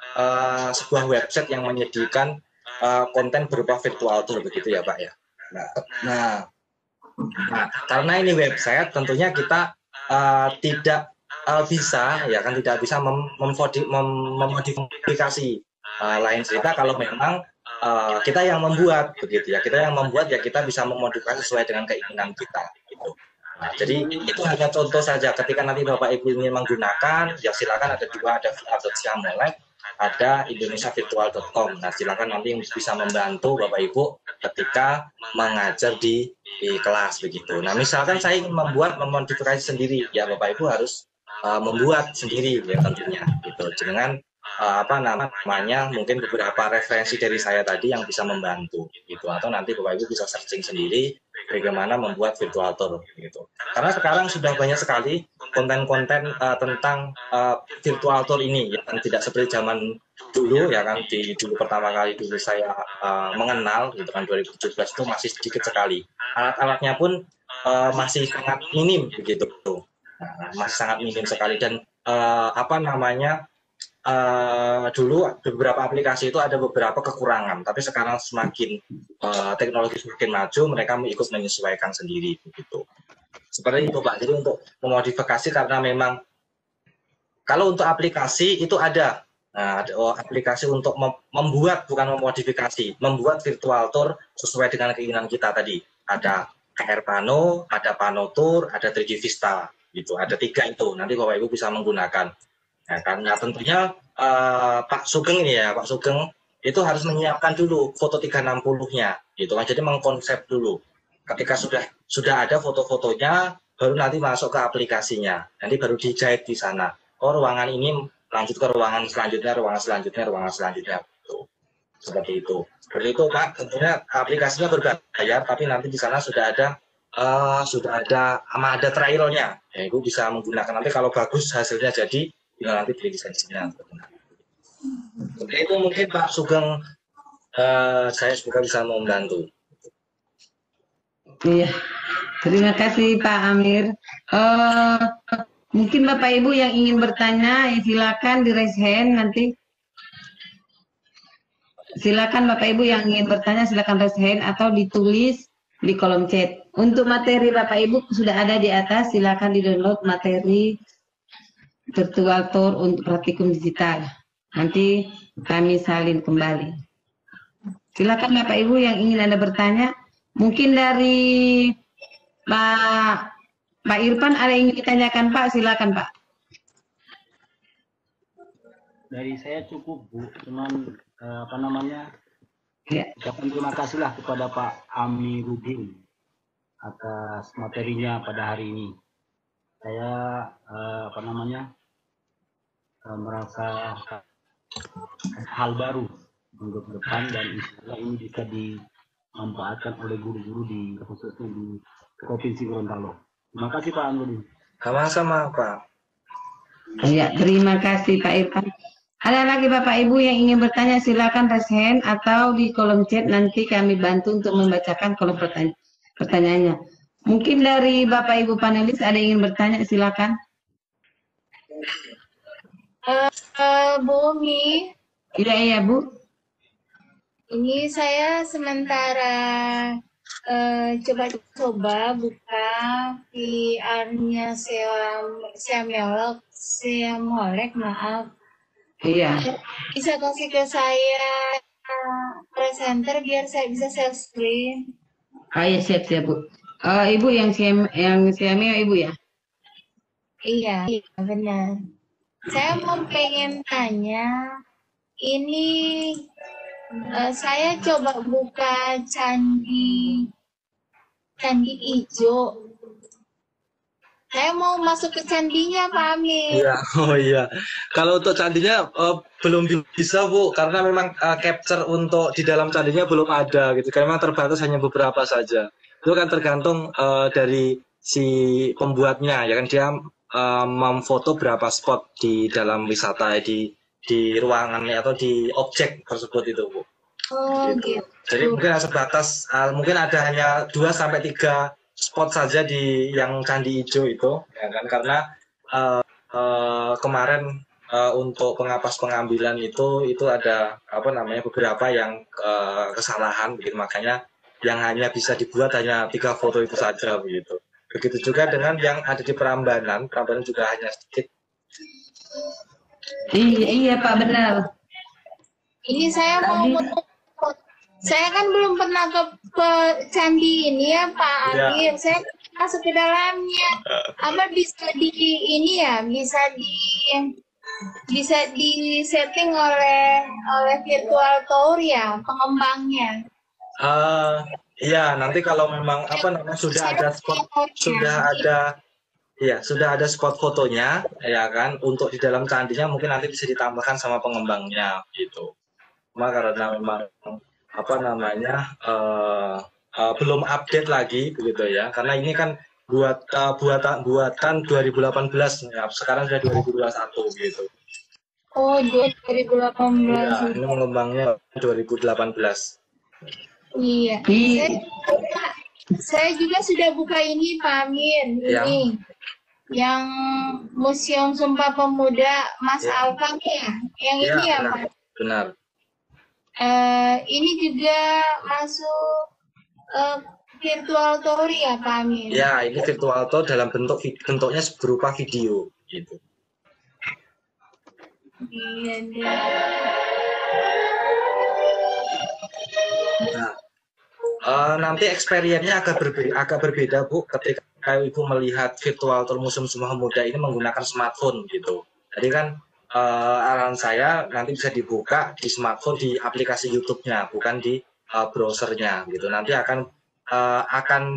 sebuah website yang menyediakan konten berupa virtual tour begitu ya Pak ya. Nah, nah, karena ini website tentunya kita tidak bisa ya kan tidak bisa memodifikasi. Lain cerita kalau memang kita yang membuat begitu ya, kita yang membuat ya kita bisa memodifikasi sesuai dengan keinginan kita gitu. Nah, jadi itu hanya contoh saja. Ketika nanti Bapak Ibu ingin menggunakan, ya silakan ada dua, ada vr.siamolek, ada indonesiavirtual.com. Nah, silakan nanti bisa membantu Bapak Ibu ketika mengajar di kelas begitu. Nah, misalkan saya ingin memodifikasi sendiri, ya Bapak Ibu harus membuat sendiri ya tentunya gitu. Dengan apa namanya mungkin beberapa referensi dari saya tadi yang bisa membantu gitu, atau nanti Bapak Ibu bisa searching sendiri bagaimana membuat virtual tour gitu. Karena sekarang sudah banyak sekali konten-konten tentang virtual tour ini yang tidak seperti zaman dulu ya kan, dulu pertama kali dulu saya mengenal gitu kan 2017 itu masih sedikit sekali. Alat-alatnya pun masih sangat minim begitu. Masih sangat minim sekali dan apa namanya dulu beberapa aplikasi itu ada beberapa kekurangan, tapi sekarang semakin teknologi semakin maju, mereka ikut menyesuaikan sendiri begitu. Seperti itu Pak. Jadi untuk memodifikasi karena memang kalau untuk aplikasi itu ada. Nah, ada aplikasi untuk membuat, bukan memodifikasi, membuat virtual tour sesuai dengan keinginan kita tadi. Ada KR Pano, ada Pano Tour, ada 3D Vista gitu. Ada 3 itu. Nanti Bapak Ibu bisa menggunakan. Nah, karena tentunya Pak Sugeng ini ya, Pak Sugeng itu harus menyiapkan dulu foto 360-nya, gitu kan. Jadi mengkonsep dulu. Ketika sudah ada foto-fotonya, baru nanti masuk ke aplikasinya. Nanti baru dijahit di sana. Oh, ruangan ini lanjut ke ruangan selanjutnya, ruangan selanjutnya, ruangan selanjutnya. Gitu. Seperti itu. Seperti itu Pak. Tentunya aplikasinya berbayar, tapi nanti di sana ada trialnya. Ya, Ibu bisa menggunakan nanti kalau bagus hasilnya jadi tinggal nanti beli lisensinya. Seperti itu mungkin Pak Sugeng, saya semoga bisa membantu. Iya, terima kasih Pak Amir. Mungkin Bapak Ibu yang ingin bertanya, silakan di raise hand nanti. Silakan Bapak Ibu yang ingin bertanya, silakan raise hand atau ditulis di kolom chat. Untuk materi Bapak Ibu sudah ada di atas, silakan di-download materi virtual tour untuk praktikum digital. Nanti kami salin kembali. Silakan Bapak Ibu yang ingin Anda bertanya. Mungkin dari Pak Irfan ada yang ingin ditanyakan Pak, silakan Pak. Dari saya cukup Bu, cuman apa namanya, Ya. ucapan terima kasihlah kepada Pak Amiruddin atas materinya pada hari ini. Saya apa namanya merasa hal baru untuk depan dan insya Allah ini bisa dimanfaatkan oleh guru-guru khususnya di Provinsi Gorontalo. Terima kasih Pak Amiruddin. Sama-sama Pak. Ya, terima kasih Pak Irfan. Ada lagi Bapak Ibu yang ingin bertanya, silakan raise hand atau di kolom chat, nanti kami bantu untuk membacakan kolom pertanyaannya. Mungkin dari Bapak Ibu panelis ada yang ingin bertanya, silakan. Bu Umi, Iya Bu. ini saya sementara coba-coba buka VR-nya Siamolek, maaf. Iya. Bisa kasih ke saya presenter biar saya bisa share screen. Oh ya, siap Bu. Ibu yang Siameo Ibu ya? Iya, benar. Saya mau pengen tanya, ini saya coba buka candi ijo. Saya mau masuk ke candinya, Pak Amir. Iya, oh iya. Kalau untuk candinya belum bisa Bu, karena memang capture untuk di dalam candinya belum ada gitu. Karena memang terbatas hanya beberapa saja. Itu kan tergantung dari si pembuatnya, ya kan dia memfoto berapa spot di dalam wisata di ruangannya atau di objek tersebut itu Bu. Oh, Gitu. gitu. Jadi mungkin sebatas mungkin ada hanya 2 sampai 3 spot saja di yang Candi Ijo itu, ya kan? Karena kemarin untuk pengapas pengambilan itu ada apa namanya beberapa yang kesalahan, begitu makanya yang hanya bisa dibuat hanya 3 foto itu saja begitu. Begitu juga dengan yang ada di Prambanan juga hanya sedikit. Iya, iya Pak, benar. Ini saya mau Tadi saya kan belum pernah ke candi ini ya Pak Ya. Amir. Saya masuk ke dalamnya. Apa bisa di ini ya? Bisa di setting oleh virtual tour ya pengembangnya. Ya nanti kalau memang apa namanya sudah ada spot fotonya ya kan untuk di dalam candinya mungkin nanti bisa ditambahkan sama pengembangnya gitu. Cuma karena memang apa namanya belum update lagi begitu ya karena ini kan buatan 2018 ya, sekarang sudah 2021 gitu. Oh, 2018. Iya, ini mengembangnya 2018. Iya. Iya. Saya juga sudah buka ini Pak Amir. Ya. Ini yang Museum Sumpah Pemuda Mas Ya. Alfam ya. Yang Ya, ini ya benar. Pak. Benar. Ini juga masuk virtual tour ya Pak Amir. Ya, ini virtual tour dalam bentuknya berupa video gitu. Iya deh. Nah, nanti experience-nya agak berbeda Bu ketika Ibu melihat virtual tour Museum Sumpah Pemuda ini menggunakan smartphone gitu. Jadi kan arahan saya nanti bisa dibuka di smartphone di aplikasi YouTube-nya, bukan di browsernya gitu. Nanti akan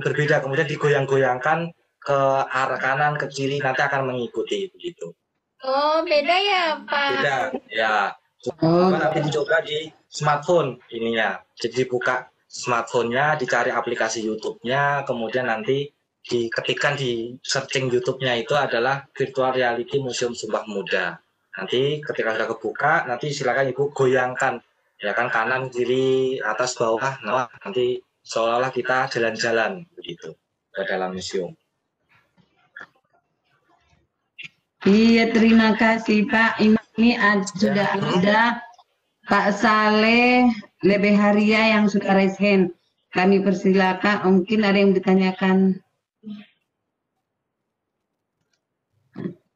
berbeda, kemudian digoyang-goyangkan ke arah kanan, ke kiri, nanti akan mengikuti begitu. Oh, beda ya Pak. Beda, ya. Coba nanti dicoba di smartphone ininya. Jadi dibuka smartphone-nya, dicari aplikasi YouTube-nya, kemudian nanti diketikkan di searching YouTube-nya itu adalah Virtual Reality Museum Sumpah Pemuda. Nanti ketika sudah kebuka, nanti silakan Ibu goyangkan, ya kan kanan, kiri, atas, bawah. Nah, nanti seolah-olah kita jalan-jalan begitu ke dalam museum. Iya, terima kasih Pak. Ini sudah ada Pak Saleh Lebeharia yang sudah raise hand. Kami persilakan, mungkin ada yang ditanyakan.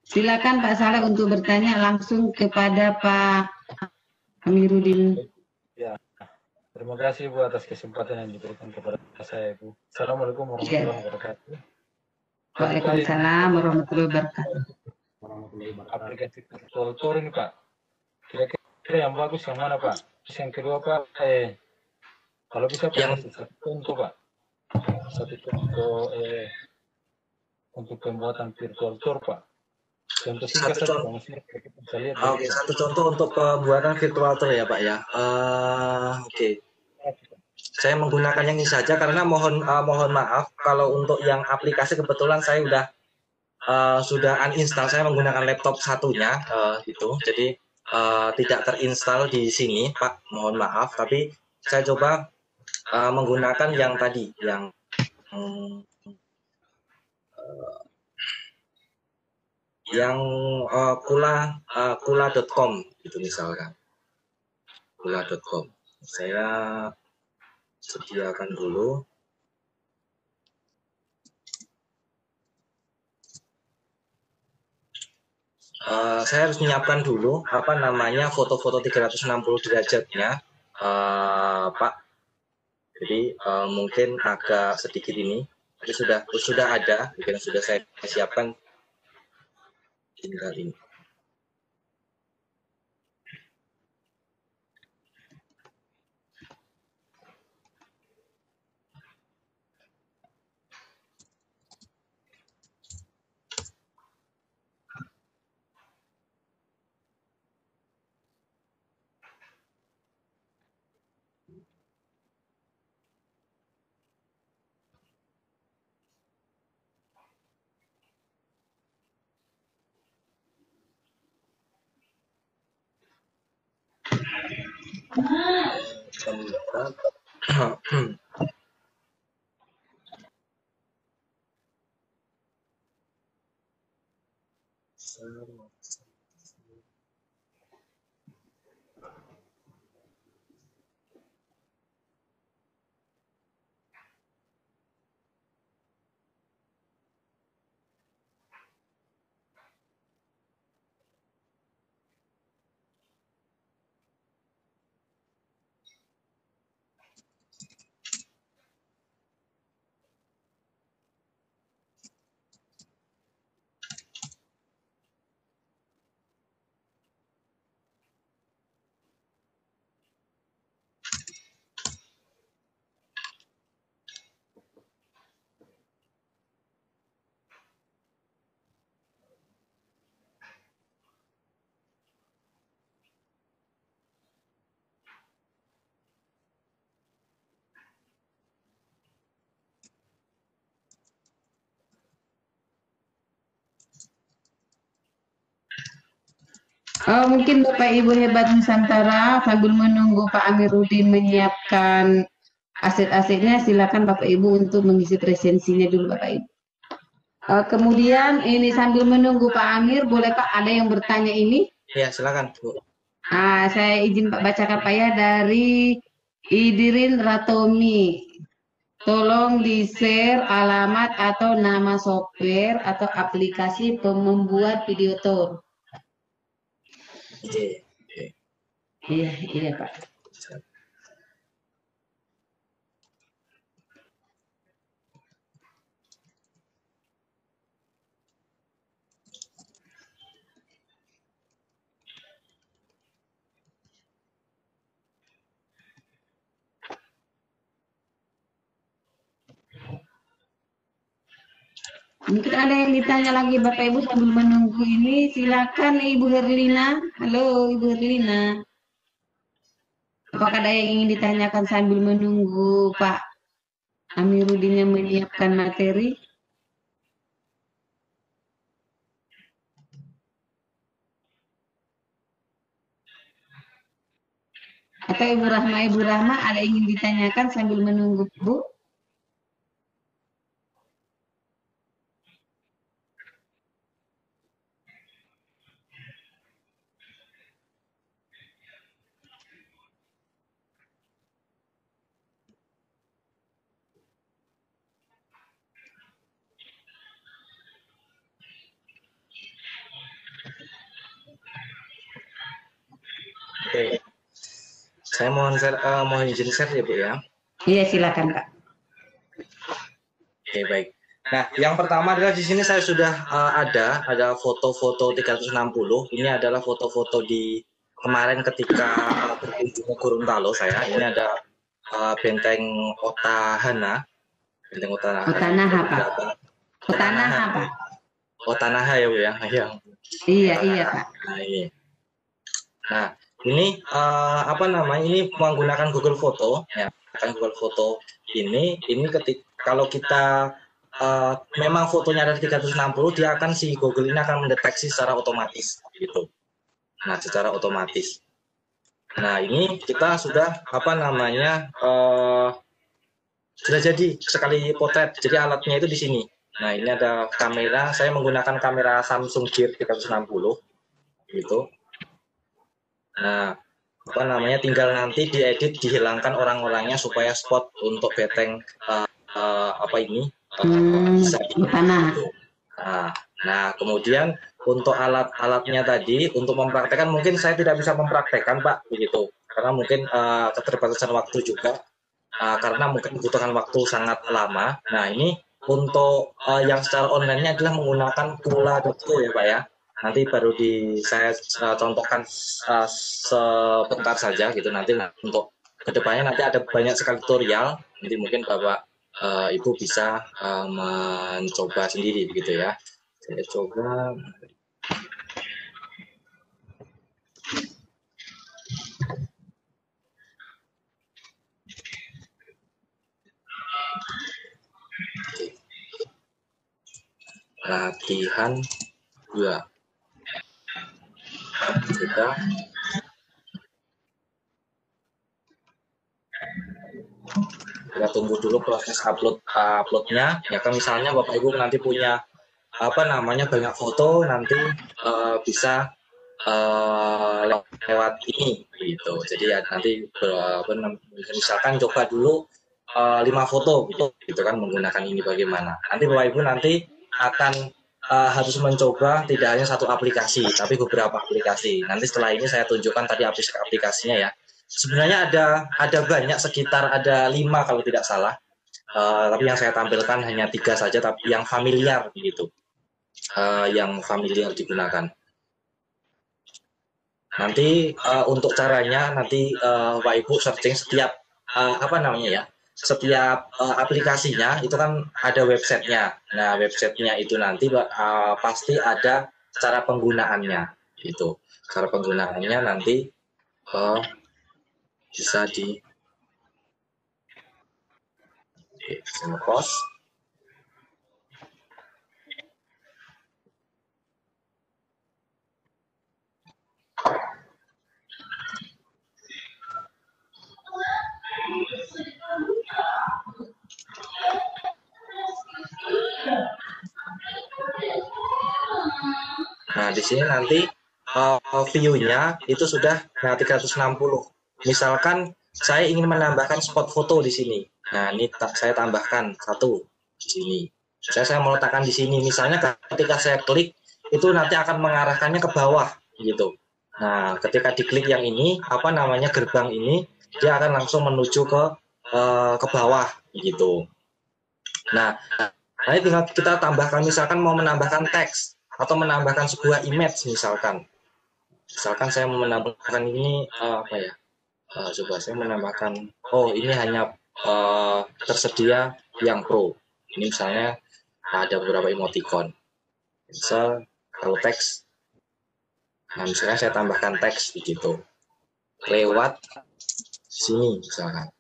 Silakan Pak Saleh untuk bertanya langsung kepada Pak Amiruddin. Ya, terima kasih Bu atas kesempatan yang diberikan kepada saya Bu. Assalamualaikum warahmatullahi wabarakatuh. Waalaikumsalam warahmatullahi wabarakatuh. Aplikasi virtual tour ini Pak, kira-kira yang bagus yang mana Pak? Terus yang kedua Pak, kalau bisa Pak, satu contoh Pak, satu contoh untuk pembuatan virtual tour Pak. Contoh singkat saja Pak, maksudnya kita bisa lihat. Oke, satu contoh untuk pembuatan virtual tour ya Pak ya. Oke. Saya menggunakan yang ini saja karena mohon maaf kalau untuk yang aplikasi kebetulan saya sudah uninstall. Saya menggunakan laptop satunya gitu. Jadi tidak terinstall di sini Pak, mohon maaf. Tapi saya coba menggunakan yang tadi yang kula.com gitu misalkan. Kula.com. Saya sediakan dulu. Saya harus menyiapkan dulu apa namanya foto-foto 360 derajatnya Pak. Jadi mungkin agak sedikit ini, tapi sudah ada, mungkin sudah saya siapkan. Tinggal ini. Sebentar. Oh, mungkin Bapak Ibu hebat Nusantara sambil menunggu Pak Amiruddin menyiapkan aset-asetnya, silakan Bapak Ibu untuk mengisi presensinya dulu Bapak Ibu. Kemudian ini sambil menunggu Pak Amir, boleh Pak ada yang bertanya ini? Ya, silakan, Bu. Saya izin Pak bacakan Pak ya dari Idirin Ratomi. Tolong di-share alamat atau nama software atau aplikasi membuat video tour. Oke. Iya, iya Pak. Mungkin ada yang ditanya lagi Bapak Ibu sambil menunggu ini. Silakan Ibu Herlina. Halo Ibu Herlina. Apakah ada yang ingin ditanyakan sambil menunggu Pak Amiruddin yang menyiapkan materi? Atau Ibu Rahma ada yang ingin ditanyakan sambil menunggu Bu? Oke. Saya mohon izin share ya Bu ya. Iya silakan Pak. Oke, baik. Nah, yang pertama adalah di sini saya sudah ada foto-foto 360. Ini adalah foto-foto di kemarin ketika berkunjung ke Gorontalo saya. Ini ada benteng Otahana. Benteng Otahana. Otanaha Pak. Otanaha Pak. Otanaha ya Bu ya. Iya Pak. Nah, ini apa namanya? Ini menggunakan Google Foto ya. Google Foto ini ketika kalau kita memang fotonya ada di 360, dia akan si Google ini akan mendeteksi secara otomatis gitu. Nah, secara otomatis. Nah, ini kita sudah apa namanya sudah jadi sekali potret. Jadi alatnya itu di sini. Nah, ini ada kamera. Saya menggunakan kamera Samsung Gear 360 gitu. Nah, apa namanya tinggal nanti diedit, dihilangkan orang-orangnya supaya spot untuk beteng apa ini bisa tanah. Nah, kemudian untuk alat-alatnya tadi untuk mempraktekkan mungkin saya tidak bisa mempraktekkan Pak begitu karena mungkin keterbatasan waktu juga karena mungkin membutuhkan waktu sangat lama. Nah, ini untuk yang secara online-nya adalah menggunakan Kula.co ya Pak ya. Nanti baru saya contohkan sebentar saja gitu. Nanti untuk kedepannya nanti ada banyak sekali tutorial. Nanti mungkin Bapak Ibu bisa mencoba sendiri begitu ya. Saya coba. Latihan 2. Kita kita tunggu dulu proses uploadnya. Ya kan misalnya Bapak Ibu nanti punya banyak foto, nanti bisa lewat ini gitu. Jadi ya nanti misalkan coba dulu 5 foto gitu kan menggunakan ini bagaimana. Nanti Bapak Ibu nanti akan harus mencoba tidak hanya satu aplikasi tapi beberapa aplikasi. Nanti setelah ini saya tunjukkan tadi aplikasinya ya. Sebenarnya ada banyak, sekitar ada 5 kalau tidak salah. Tapi yang saya tampilkan hanya 3 saja, tapi yang familiar gitu. Yang familiar digunakan. Nanti untuk caranya nanti Bapak Ibu searching setiap setiap aplikasinya itu kan ada websitenya. Nah websitenya itu nanti pasti ada cara penggunaannya gitu. Cara penggunaannya nanti bisa di post. Nah, di sini nanti view-nya itu sudah 360. Misalkan saya ingin menambahkan spot foto di sini. Nah, ini saya tambahkan 1 di sini. Saya mau letakkan di sini. Misalnya ketika saya klik, itu nanti akan mengarahkannya ke bawah gitu. Nah, ketika diklik yang ini, gerbang ini, dia akan langsung menuju ke bawah gitu. Nah, ini tinggal kita tambahkan, misalkan mau menambahkan teks atau menambahkan sebuah image misalkan saya mau menambahkan ini coba saya menambahkan, ini hanya tersedia yang pro. Ini misalnya ada beberapa emoticon. Misal kalau teks, nah misalnya saya tambahkan teks begitu lewat sini misalkan.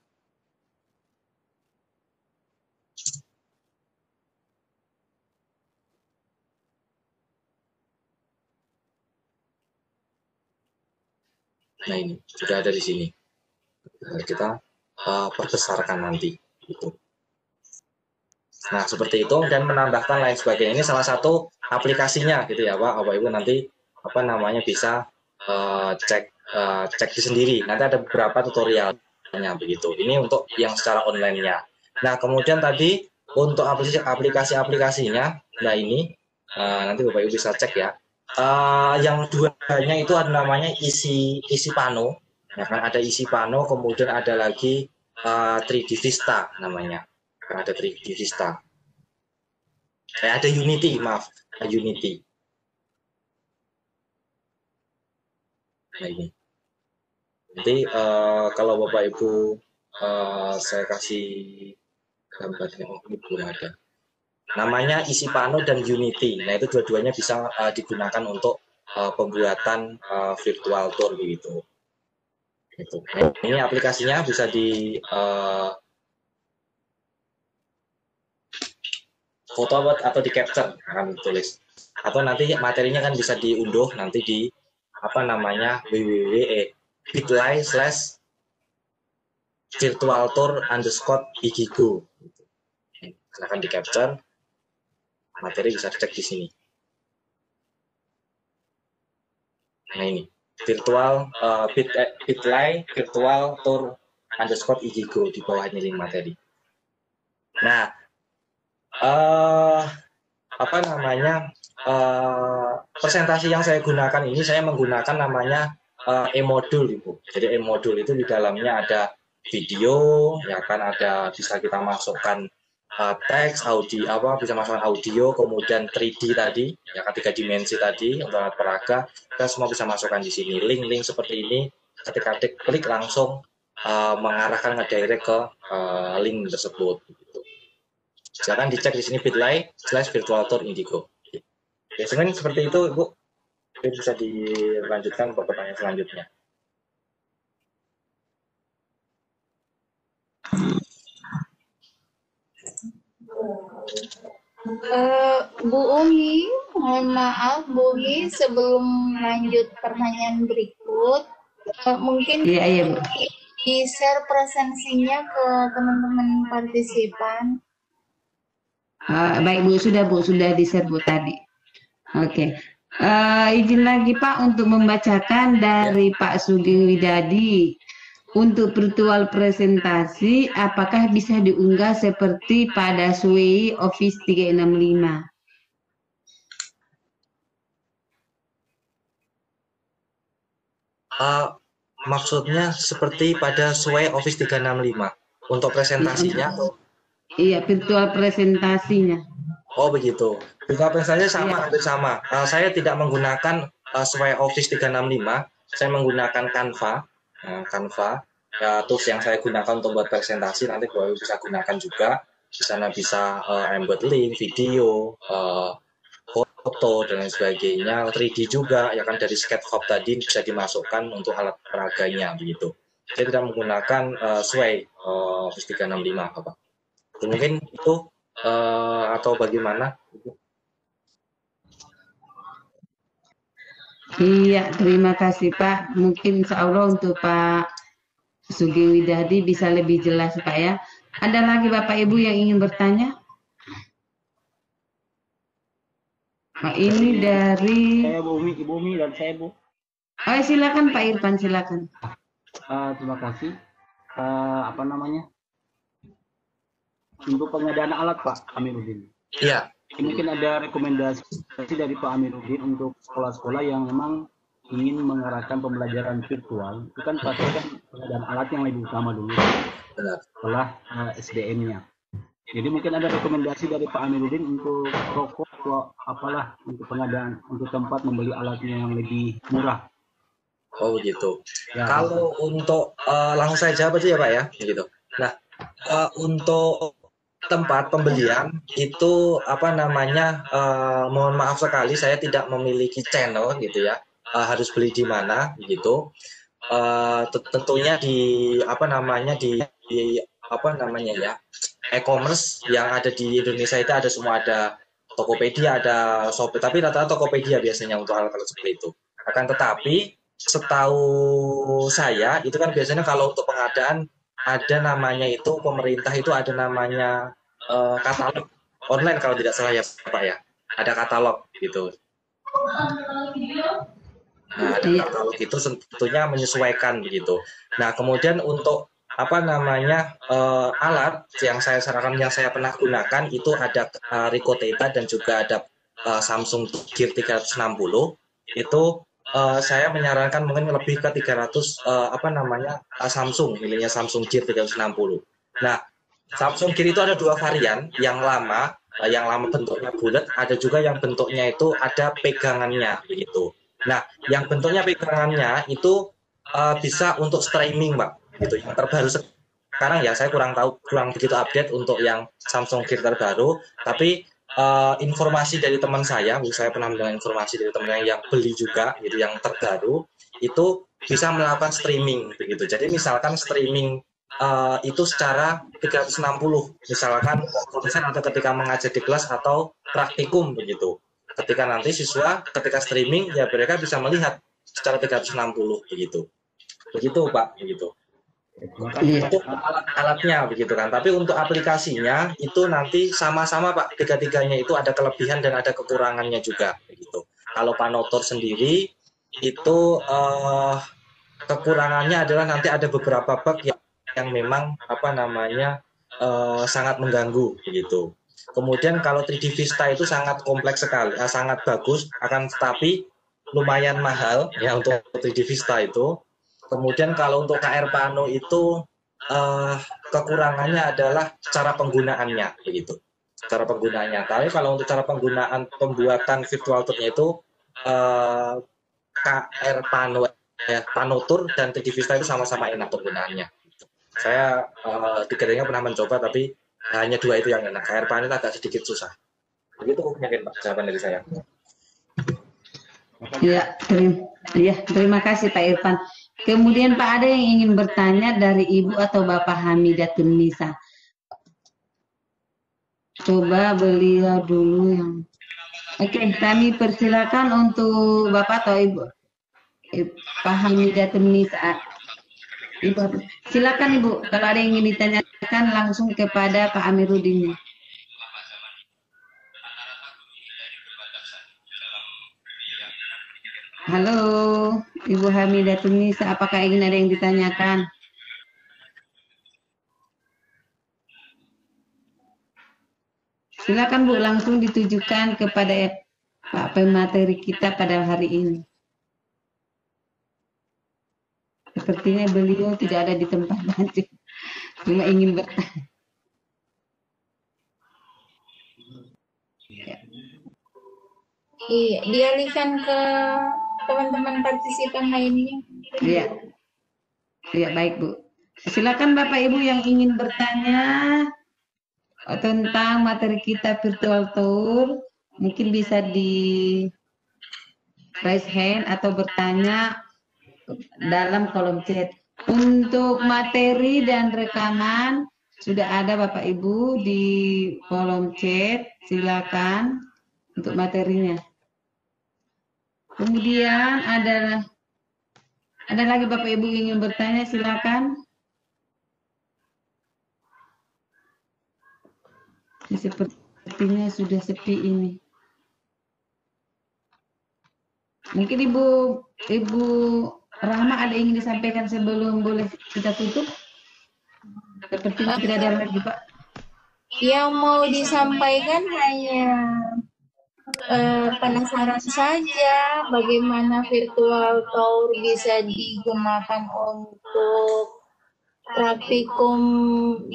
Nah ini sudah ada di sini. Kita perbesarkan nanti. Gitu. Nah seperti itu, dan menambahkan lain sebagainya. Ini salah satu aplikasinya gitu ya Pak. Bapak Ibu nanti bisa cek sendiri. Nanti ada beberapa tutorialnya begitu. Ini untuk yang secara online-nya. Nah kemudian tadi untuk aplikasi-aplikasinya, nah ini nanti Bapak Ibu bisa cek ya. Yang duanya itu ada namanya isi Pano, ya kan, ada isi Pano, kemudian ada lagi 3D Vista namanya, ada 3D Vista, ada Unity, Unity. Nah ini nanti kalau Bapak Ibu saya kasih gambarnya, ini belum ada. Namanya isi Pano dan Unity. Nah itu dua-duanya bisa digunakan untuk pembuatan virtual tour begitu. Gitu. Ini aplikasinya bisa di foto atau di capture, akan tulis. Atau nanti materinya kan bisa diunduh nanti di www.virtualtour_igigo. Silahkan di capture. Materi bisa dicek di sini. Nah ini bit.ly virtualtour_igigo, di bawahnya link materi. Nah presentasi yang saya gunakan ini, saya menggunakan namanya e-modul Ibu. Jadi e-modul itu di dalamnya ada video, ya kan, ada bisa kita masukkan teks, audio, bisa masukkan audio, kemudian 3D tadi, ya kan, 3 dimensi tadi untuk alat peraga, kita semua bisa masukkan di sini. Link-link seperti ini, ketika klik langsung mengarahkan ngedirect ke link tersebut. Gitu. Silakan dicek di sini bit.ly/virtualtour_igigo. Ya, sebenarnya seperti itu Ibu. Jadi bisa dilanjutkan ke pertanyaan selanjutnya. Bu Umi, mohon maaf Bu Umi, sebelum lanjut pertanyaan berikut, mungkin Iya, Bu. di-share presensinya ke teman-teman partisipan. Baik Bu, sudah di-share Bu tadi. Oke. Izin lagi Pak untuk membacakan dari Pak Sugeng Widadi. Untuk virtual presentasi, apakah bisa diunggah seperti pada SWI Office 365? Maksudnya seperti pada SWI Office 365 untuk presentasinya? Iya, virtual presentasinya. Oh begitu. Virtual presentasinya sama, hampir sama. Saya tidak menggunakan SWI Office 365, saya menggunakan Canva. Canva, ya, tools yang saya gunakan untuk buat presentasi, nanti Bapak Ibu bisa gunakan juga. Di sana bisa embed link, video, foto, dan lain sebagainya. 3D juga, ya kan, dari SketchUp tadi bisa dimasukkan untuk alat peraganya, begitu. Saya tidak menggunakan SWI Office 365, Bapak. Mungkin itu atau bagaimana? Iya, terima kasih Pak. Mungkin insya Allah untuk Pak Sugeng Widadi bisa lebih jelas Pak ya. Ada lagi Bapak Ibu yang ingin bertanya? Pak ini dari... Saya Bu Umi dan saya Bu. Oh silakan Pak Irfan, silakan. Terima kasih. Apa namanya? Untuk pengadaan alat Pak Amiruddin. Iya. Mungkin ada rekomendasi dari Pak Amiruddin untuk sekolah-sekolah yang memang ingin mengarahkan pembelajaran virtual. Itu kan pasti kan pengadaan alat yang lebih utama dulu setelah SDM-nya. Jadi mungkin ada rekomendasi dari Pak Amiruddin untuk toko atau apalah untuk pengadaan, untuk tempat membeli alatnya yang lebih murah. Oh begitu. Ya, kalau untuk langsung saja apa sih ya Pak ya, gitu. Nah, untuk tempat pembelian itu apa namanya, mohon maaf sekali saya tidak memiliki channel gitu ya, harus beli di mana gitu. Tentunya di apa namanya di apa namanya ya, e-commerce yang ada di Indonesia itu ada semua, ada Tokopedia, ada Shopee, tapi rata-rata Tokopedia biasanya untuk alat-alat seperti itu. Akan tetapi setahu saya itu kan biasanya kalau untuk pengadaan ada namanya itu, pemerintah itu ada namanya katalog online kalau tidak salah ya Pak ya, ada katalog gitu. Nah, ada katalog itu tentunya menyesuaikan begitu. Nah, kemudian untuk apa namanya alat yang saya sarankan, yang saya pernah gunakan itu ada Ricoh Theta dan juga ada Samsung Gear 360. Itu saya menyarankan mungkin lebih ke 300 apa namanya Samsung, miliknya Samsung Gear 360. Nah, Samsung Gear itu ada dua varian, yang lama bentuknya bulat, ada juga yang bentuknya itu ada pegangannya begitu. Nah, yang bentuknya pegangannya itu bisa untuk streaming, Pak. Gitu. Yang terbaru sekarang ya saya kurang begitu update untuk yang Samsung Gear terbaru, tapi informasi dari teman saya pernah mendengar informasi dari teman yang beli juga, gitu, yang terbaru itu bisa melakukan streaming begitu. Jadi misalkan streaming itu secara 360, misalkan dosen atau ketika mengajar di kelas atau praktikum begitu. Ketika nanti siswa ketika streaming ya mereka bisa melihat secara 360 begitu. Begitu Pak, begitu. Itu alat-alatnya begitu kan. Tapi untuk aplikasinya itu nanti sama-sama Pak, tiga-tiganya itu ada kelebihan dan ada kekurangannya juga begitu. Kalau Panotor sendiri itu kekurangannya adalah nanti ada beberapa bug yang memang apa namanya sangat mengganggu begitu. Kemudian kalau 3D Vista itu sangat kompleks sekali, sangat bagus, akan tetapi lumayan mahal ya untuk 3D Vista itu. Kemudian kalau untuk KR Pano itu kekurangannya adalah cara penggunaannya begitu. Cara penggunaannya. Tapi kalau untuk cara penggunaan pembuatan virtual tour-nya itu KR Pano ya, Panotour dan 3D Vista itu sama-sama enak penggunaannya. Saya tiga-tiganya pernah mencoba, tapi hanya dua itu yang enak. KR Pano itu agak sedikit susah. Begitu mungkin Pak jawaban dari saya. Ya, terima kasih Pak Irfan. Kemudian Pak, ada yang ingin bertanya dari Ibu atau Bapak Hamidatun Nisa. Coba beliau dulu yang... Oke, kami persilakan untuk Bapak atau Ibu. Pak Hamidatun Nisa. Ibu, silakan Ibu, kalau ada yang ingin ditanyakan langsung kepada Pak Amiruddin. Halo, Ibu Hamidah Tunisa, apakah ingin ada yang ditanyakan? Silakan Bu, langsung ditujukan kepada Pak pemateri kita pada hari ini. Sepertinya beliau tidak ada di tempat maju, cuma ingin bertanya. Iya, dialihkan ke teman-teman partisipan lainnya. Iya, iya baik Bu. Silakan Bapak Ibu yang ingin bertanya tentang materi kita virtual tour, mungkin bisa di raise hand atau bertanya dalam kolom chat. Untuk materi dan rekaman sudah ada Bapak Ibu di kolom chat, silakan untuk materinya. Kemudian ada lagi Bapak Ibu ingin bertanya, silakan. Sepertinya sudah sepi ini. Mungkin Ibu Rahma ada yang ingin disampaikan sebelum boleh kita tutup? Sepertinya tidak ada lagi Pak. Yang mau disampaikan hanya penasaran saja bagaimana virtual tour bisa digunakan untuk praktikum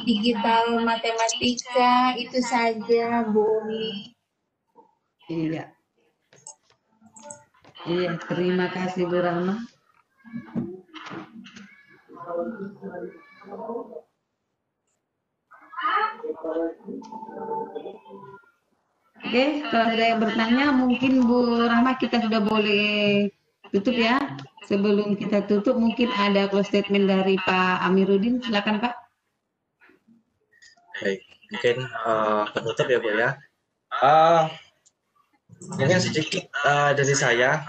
digital matematika, itu saja Bu Umi. Iya. Iya, terima kasih Bu Rahma. Oke, kalau ada yang bertanya mungkin Bu Rahma kita sudah boleh tutup ya. Sebelum kita tutup mungkin ada close statement dari Pak Amiruddin, silakan Pak. Baik, mungkin penutup ya Bu ya. Mungkin sedikit dari saya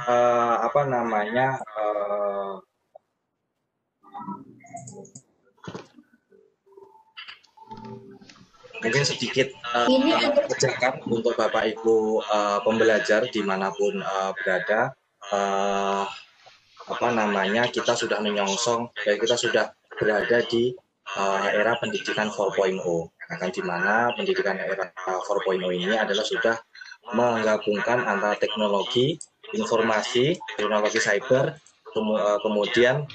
mungkin sedikit ajakan untuk Bapak Ibu pembelajar dimanapun berada, kita sudah menyongsong, kita sudah berada di era pendidikan 4.0, akan dimana pendidikan era 4.0 ini adalah sudah menggabungkan antara teknologi, informasi, teknologi cyber, kemudian